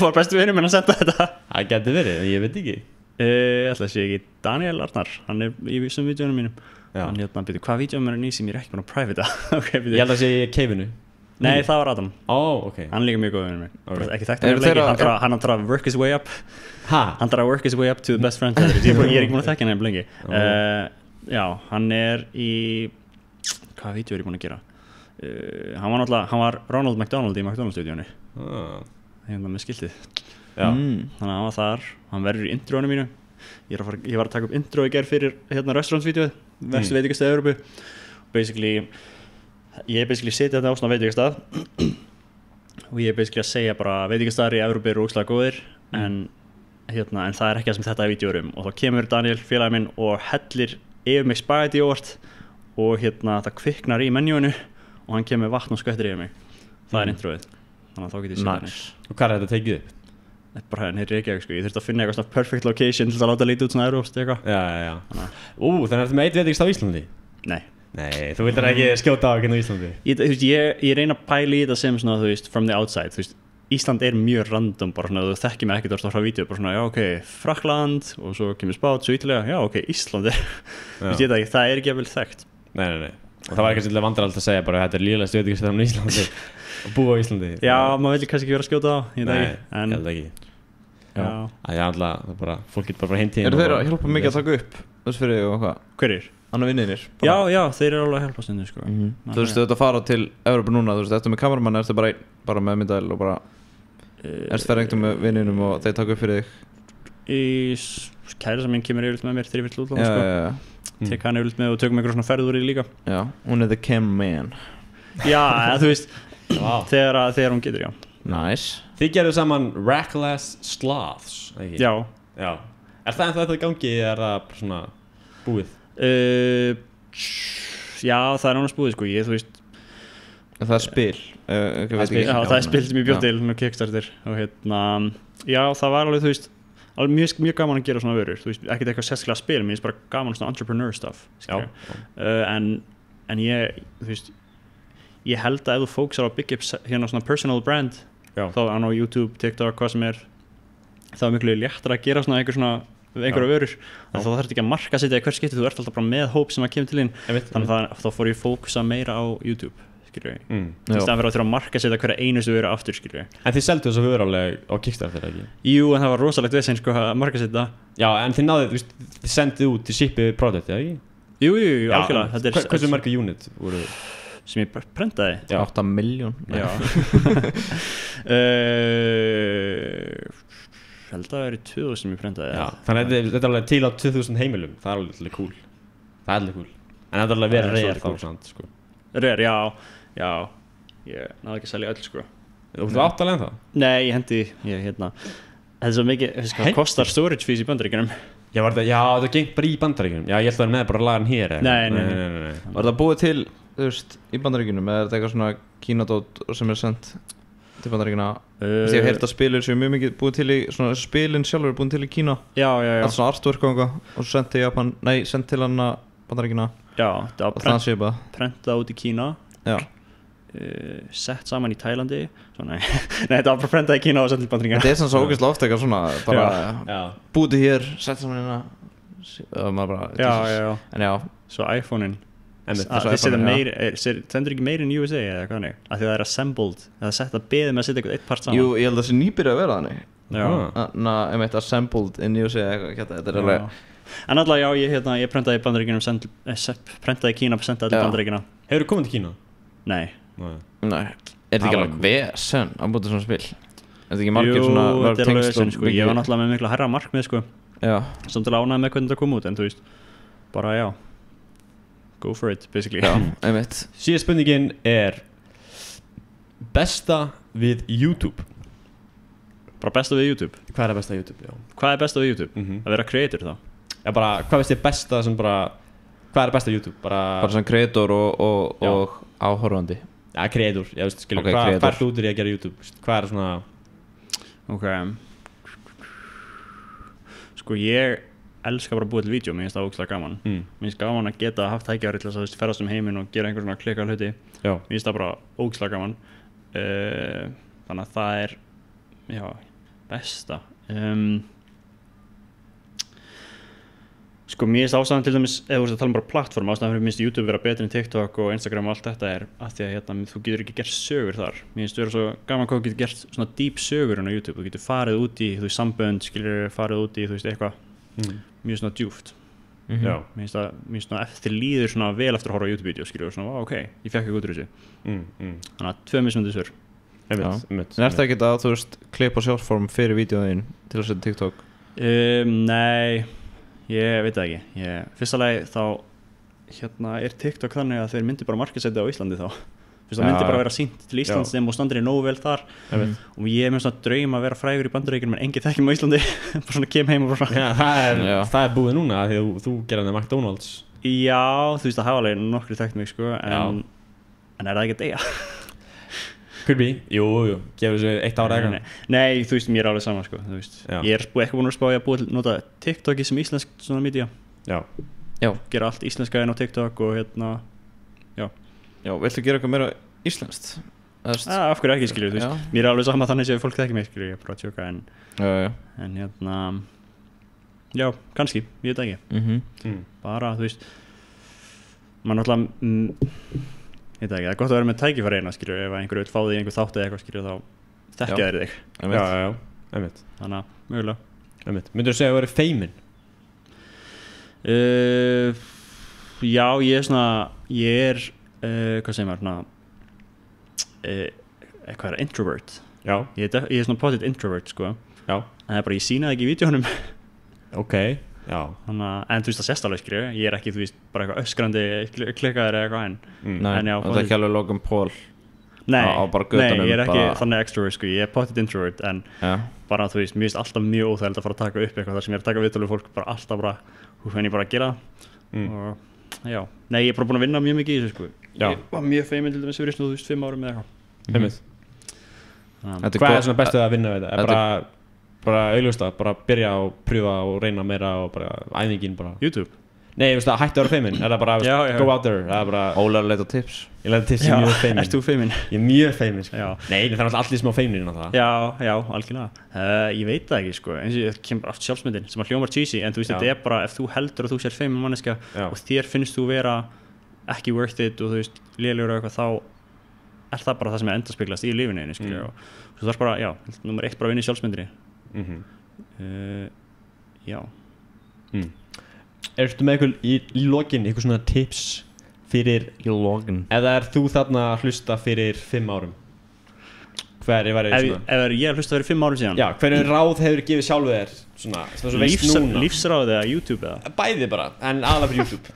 var besti vinur minn að senda þetta? Það getur verið, ég veit ekki ætla að sé ekki Daniel Arnar, hann í þessum vídeónum mínum hann byrju, hvað vídeóum er hann í sem ég ekki búin að privata ég held að sé í keifinu nei, það var Adam okay. hann er líka mjög góð vinur minn ekki þekkt hann að work his way up hann að work his way up to the best friend ég er ekki búin að þekka hann lengi já, hann er í hvaða vídeó er ég búin að gera hann var Ronald McDonald í McDonald-stúdíónu með skiltið þannig að hann var þar hann verður í introinu mínu ég var að taka upp intro í gerð fyrir restaurants-vídeóið verstu veitingastað í Evrópu ég setja þetta á svona veitingastað og ég að segja bara veitingastaðar í Evrópu eru ógeðslega góðir en það er ekki það sem þetta er vídeóur og þá kemur Daniel félagi minn og hellir yfir mig spagetti óvart og það kviknar í menjúinu og hann kemur vatn og skvettir yfir mig það er introið þannig að þá get ég setja hann og hvað er þetta tekið upp? Þetta er bara hérna í Reykjavík sko, ég þurfti að finna eitthvað svona perfect location til að láta lítið út svona európst eitthvað Já þannig að þetta með eitt veitingast á Íslandi? Nei, þú vildir ekki skjóta á ekki á Íslandi? Ég reyna að pæla í þetta sem svona, þú veist, from the outside Ísland er mjög random bara svona, þú þekkir mig ekkert að starta vídeo bara svona, já ok, Frakkland og svo kemur Spát, svo Ítalía, já ok, Ísland það er ekki að vel þekkt Nei og það var ekki svolítið vandralt að segja bara þetta er líðlega veitingastað á Íslandi og búa á Íslandi Já, maður vil kannski ekki vera að skjóta á Nei, ég held ekki Já, fólk getur bara heimtíðin Eru þeir að hjálpa mikið að taka upp þess fyrir þig og hvað? Hverjir? Annar vinninir Já, þeir eru alveg að hjálpa stundu sko. Þú veist, þú ert að fara til Evrópu núna, þú veist, eftir með kameramann ertu bara með myndaðil og bara ertu ferð einhvern með vinninum og þeir taka upp fyrir þig Kæra sem minn kemur yfirleitt með mér þegar ég vil útlána sko. Tek hann yfirleitt með og tökum einhver svona ferður í líka Já, hún er the cam man Já, þú veist þegar hún getur, já Nice Þið gerðu saman Rackless Sloths Já Er það ennþá þetta í gangi eða er það svona búið? Já, það er ánast búið sko, þú veist Það er spil það er spil sem ég bjóð til og Kickstarter og já, það var alveg, þú veist mjög gaman að gera svona vörur, þú veist, ekkert eitthvað sérstaklega spil, mér finnst bara gaman svona entrepreneur stuff en ég, þú veist ég held að ef þú fókusar á að byggja upp svona personal brand þá á YouTube, TikTok, hvað sem er þá er miklu léttar að gera svona einhverja vörur þá þarf þetta ekki að markasetja hver skipti, þú ert alltaf bara með hóp sem að kemur til þín þannig að þá fór ég fókusa meira á YouTube skilur við, í staðan fyrir að þurfa að markasetja hverja einustu vöru aftur skilur við En þið seldu þessu vöru alveg á Kickstarter ekki? Jú, en það var rosalegt vesen sko að markasetja Já, en þið náðu, þið sendið út til shippið product, eða ekki? Jú, algjörlega Hversu marga unit voru sem ég prentaði? 8 miljón Já held að það er 2000 sem ég prentaði Já, þannig að þetta er alveg til á 2000 heimilum það er alveg cool en það er alveg verið reyðar þá samt sko Reyðar, já ég náðu ekki að selja öll sko Þú átt alveg en það? Nei, ég hendi þetta er svo mikið, hvað kostar storage fees í Bandaríkjunum? Já, það gengt bara í Bandaríkjunum Já, ég held að það er með bara að laga hann hér Nei Var það búið til, þú veist, í Bandaríkjunum eða er þetta eitthvað svona kínadót sem er sendt til Bandaríkjuna Ég hef heyrt að spilin sem er mjög mikið búið til í svona spilin sjálfur búið til í Kína Já Allt svona artwork og sendt til Japan sendt til hann Bandaríkjuna Já, það var prentað út í Kína Já sett saman í Tælandi Nei, þetta var bara prentað í Kína og sett til Bandaríkjana Þetta er svona svo ógeðslega oft eitthvað svona bara búið hér, sett saman hérna og maður bara Já En já Svo iPhone-in Það sendur ekki meir en USA eða hvað þannig af því það er assembled það er sett að beða með að setja eitthvað eitt part saman Jú, ég held að það sé nýbyrja að vera þannig Já assembled in USA þetta er alveg En alltaf já, ég prentaði í Bandaríkjunum prentaði í Kína, sendaði til Bandaríkjuna Hefur þú komið til Kína? Nei Er þetta ekki alveg vesen að búið svona spil? Er þetta ekki margir svona Jú, þetta er alveg vesen sko, ég var náttúrulega með mikla herra markmið sko samt til ánægð með hvernig það kom út en þú veist, bara já go for it, basically Síðan spurningin er besta við YouTube Bara besta við YouTube? Hvað er besta við YouTube? Já. Hvað er besta við YouTube? Að vera creator þá? Já, bara, hvað veist þið besta sem bara hvað er besta við YouTube? Bara sem creator og áhorfandi Já, creator, ég veist, skilur Hvað ert út í að gera YouTube? Hvað er svona Ok sko ég elska bara að búa til vídeo, mér finnst það ógeðslega gaman mér finnst gaman að geta haft tækifæri til þess að ferðast heiminn og gera einhver svona klikka hluti mér finnst það bara ógeðslega gaman þannig að það er já, besta sko mér finnst ástæðan til dæmis ef þú ert að tala um bara plattform ástæðan fyrir minnst YouTube vera betri en TikTok og Instagram og allt þetta er að því að hérna, þú getur ekki gert sögur þar mér finnst vera svo gaman hvað þú getur gert svona deep sögur á YouTube, þú getur farið út í þú veist sambönd, skilur farið út í þú veist eitthvað mjög svona djúpt já, mér finnst það eftir líður svona vel eftir að horfa á YouTube-vídeó skilur og svona, ok, ég fekk ekki út úr þessu þannig að 2 mismunandi svör en er það ekki að þú veist klippa sjálfform fyrir vídeóðin til að setja TikTok? Nei, ég veit það ekki fyrsta lagi þá hérna er TikTok þannig að þeir myndi bara markaðssetja á Íslandi þá það myndi bara vera sýnt til Íslands þeim og standir nógu vel þar og ég er með svona draum að vera frægur í Bandaríkjunum en engin þekkjum á Íslandi bara svona kem heim og bara það er búið núna því að þú gerði það McDonalds já, þú veist að hafa alveg nokkru þekkt mig sko en er það ekki að deyja? Could be, jú, gefur þessu 1 ára eitthvað nei, þú veist, mér er alveg sama sko ég er eitthvað búin að spá ég að nota TikToki sem íslensk svona media gera allt íslenska inn á TikTok og hérna já, viltu gera eitthvað meira íslenskt? Af hverju ekki, skilju, þú veist mér er alveg sama þannig að fólk þekki mig, skilju, ég er bara að tjóka en hérna já, kannski, ég veit ekki bara, þú veist maður náttúrulega ég veit ekki, það er gott að vera með tækifæri eina, skilju ef einhverju vil fá þig í einhver þátt eða eitthvað, skilju, þá þekkja þeir þig einmitt þannig að, mögulega myndirðu segja að þú verið feimin? Já, ég er hvað segir maður eitthvað er introvert ég er svona potið introvert sko en það er bara ég sínaði ekki í vídeónum ok, já en þú veist það sést alveg skilju ég er ekki þú veist bara eitthvað öskrandi klikkaður eða eitthvað en já það er ekki alveg Logan Paul nei, ég er ekki þannig extrovert sko ég er potið introvert en bara þú veist mér finnst alltaf mjög óþægilegt að fara að taka upp eitthvað þar sem ég er að taka viðtölu fólk bara alltaf bara hvernig ég bara að gera og já, nei ég er bara búin að vinna mjög mikið í þessu sko ég var mjög feimin til dæmis fyrir 5 árum eða eitthvað hvað er svona bestuð að vinna við þetta? Bara augljósta, bara byrja og pröfa og reyna meira og bara æfingin bara YouTube? Nei, ég veist að hættu að vera feimin er það bara go out there er það bara Ólar leita tips ég leita tips, ég er mjög feimin Ert þú feimin? Ég er mjög feimin sko nei, það er alltaf allir smá feimin innan það já, algjörlega ég veit það ekki sko eins og það kemur aftur sjálfsmyndin sem að hljómar cheesy en þú veist þetta er bara ef þú heldur að þú sér feimin manneska og þér finnst þú vera ekki worth it og þú veist lélegur og eitthvað þá er það bara það sem er endurspeglast í lífinu skilur og þú þarf bara, já, nummer 1 bara að vinna í sjálfsmyndinni já Ertu með eitthvað í lokin eitthvað svona tips fyrir eða er þú þarna að hlusta fyrir 5 árum? Hver var ef ég að hlusta fyrir 5 árum síðan? Já, hvernig ráð hefur gefið sjálfu þér svona, lífsráð eða YouTube eða? Bæði bara, en aðalega fyrir YouTube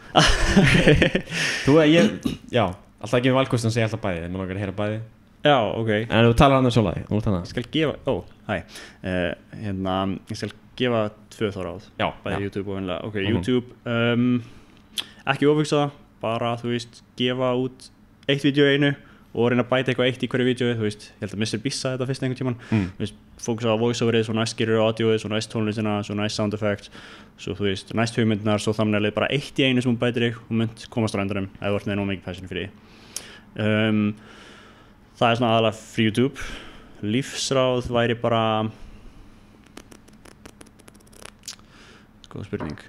Þú að já, alltaf ekki með valkost að segja alltaf bæði, en maður langar að heyra bæði Já, ok En þú talar hann um sjálfæði Skal gefa, ég skal gefa 2 þá ráð bæði YouTube og venlega YouTube ekki ofugsa bara þú veist gefa út 1 vídeó einu og reyna að bæta eitthvað 1 í hverju vídeói þú veist, ég held að Mr. Beast sagði þetta fyrst einhvern tímann þú veist, fókusa á voiceoverið, svo næst gerir audioið, svo næst tónlistina, svo næst sound effects svo þú veist, næst hugmyndinar, svo thumbnailið bara 1 í einu sem hún bætir þig og mynd komast á endanum ef þú ert með nóg mikið passion fyrir því það er svona aðalega fyrir YouTube lífsráð væri bara góð spurning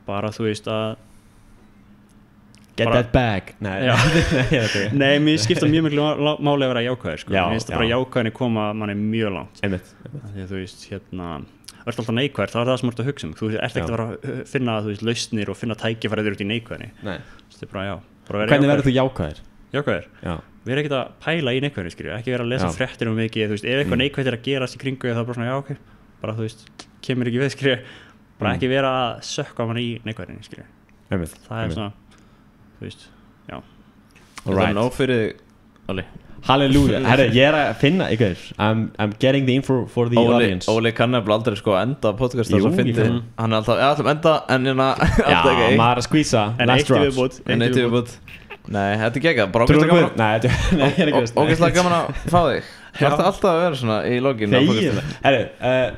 bara þú veist að get that bag nei, mér skipta mjög miklu máli að vera jákvæður sko. mér finnst það bara jákvæðinni koma manni mjög langt því að þú veist hérna ert alltaf neikvæður, það er það sem þú ert að hugsa þú ert ekkert að fara að finna þú veist lausnir og finna tækifæri út í neikvæðinni það er bara hvernig verður þú jákvæður? Við erum ekkert að pæla í neikvæðinni skilju ekki vera að lesa fréttir mikið þú veist ef eitthvað neikvæðir að gerast í kringu þá bara svona já ok bara þú veist kemur ekki við skilju bara ekki vera að sökka manni í neikvæðinni skilju það er svona þú veist já það er nóg fyrir Óli Halleluja herri ég er að finna ykkur I'm getting the info for the audience Óli kann nefnilega aldrei sko enda podcasta svo fyndi hann er alltaf enda en hérna já maður er að skvísa last drops en eitt viðbútt nei þetta er geggjað bara ógeðslega gaman að fá þig Það er alltaf að vera svona í login. Herru,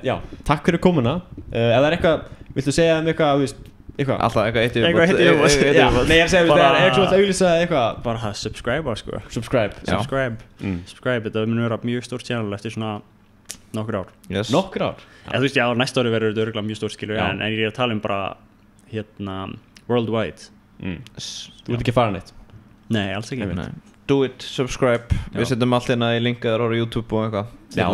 já, takk fyrir komuna. Ef það eitthvað, viltu segja eitthvað, eitthvað? Alltaf eitthvað eitt í viðbót. Nei, ég segja, það eitthvað að auglýsa eitthvað. Bara það subscribe, sko. Subscribe. Þetta mun vera mjög stórt channel eftir svona nokkur ár. Nokkur ár? Þú veist, já, næsta ári verður þetta örugglega mjög stórt, skilur, en ég að tala bara, worldwide. Þú ert ekki farin eitt? Nei, alls ekki. Do it, subscribe. Við setjum allt hérna í linkaður á YouTube og eitthvað. Já,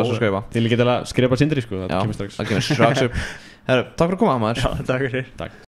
þið líka til að skrifa Sindri, sko. Það kemur strax. Það kemur strax upp. Herru, takk fyrir að koma, maður. Já, takk fyrir. Takk.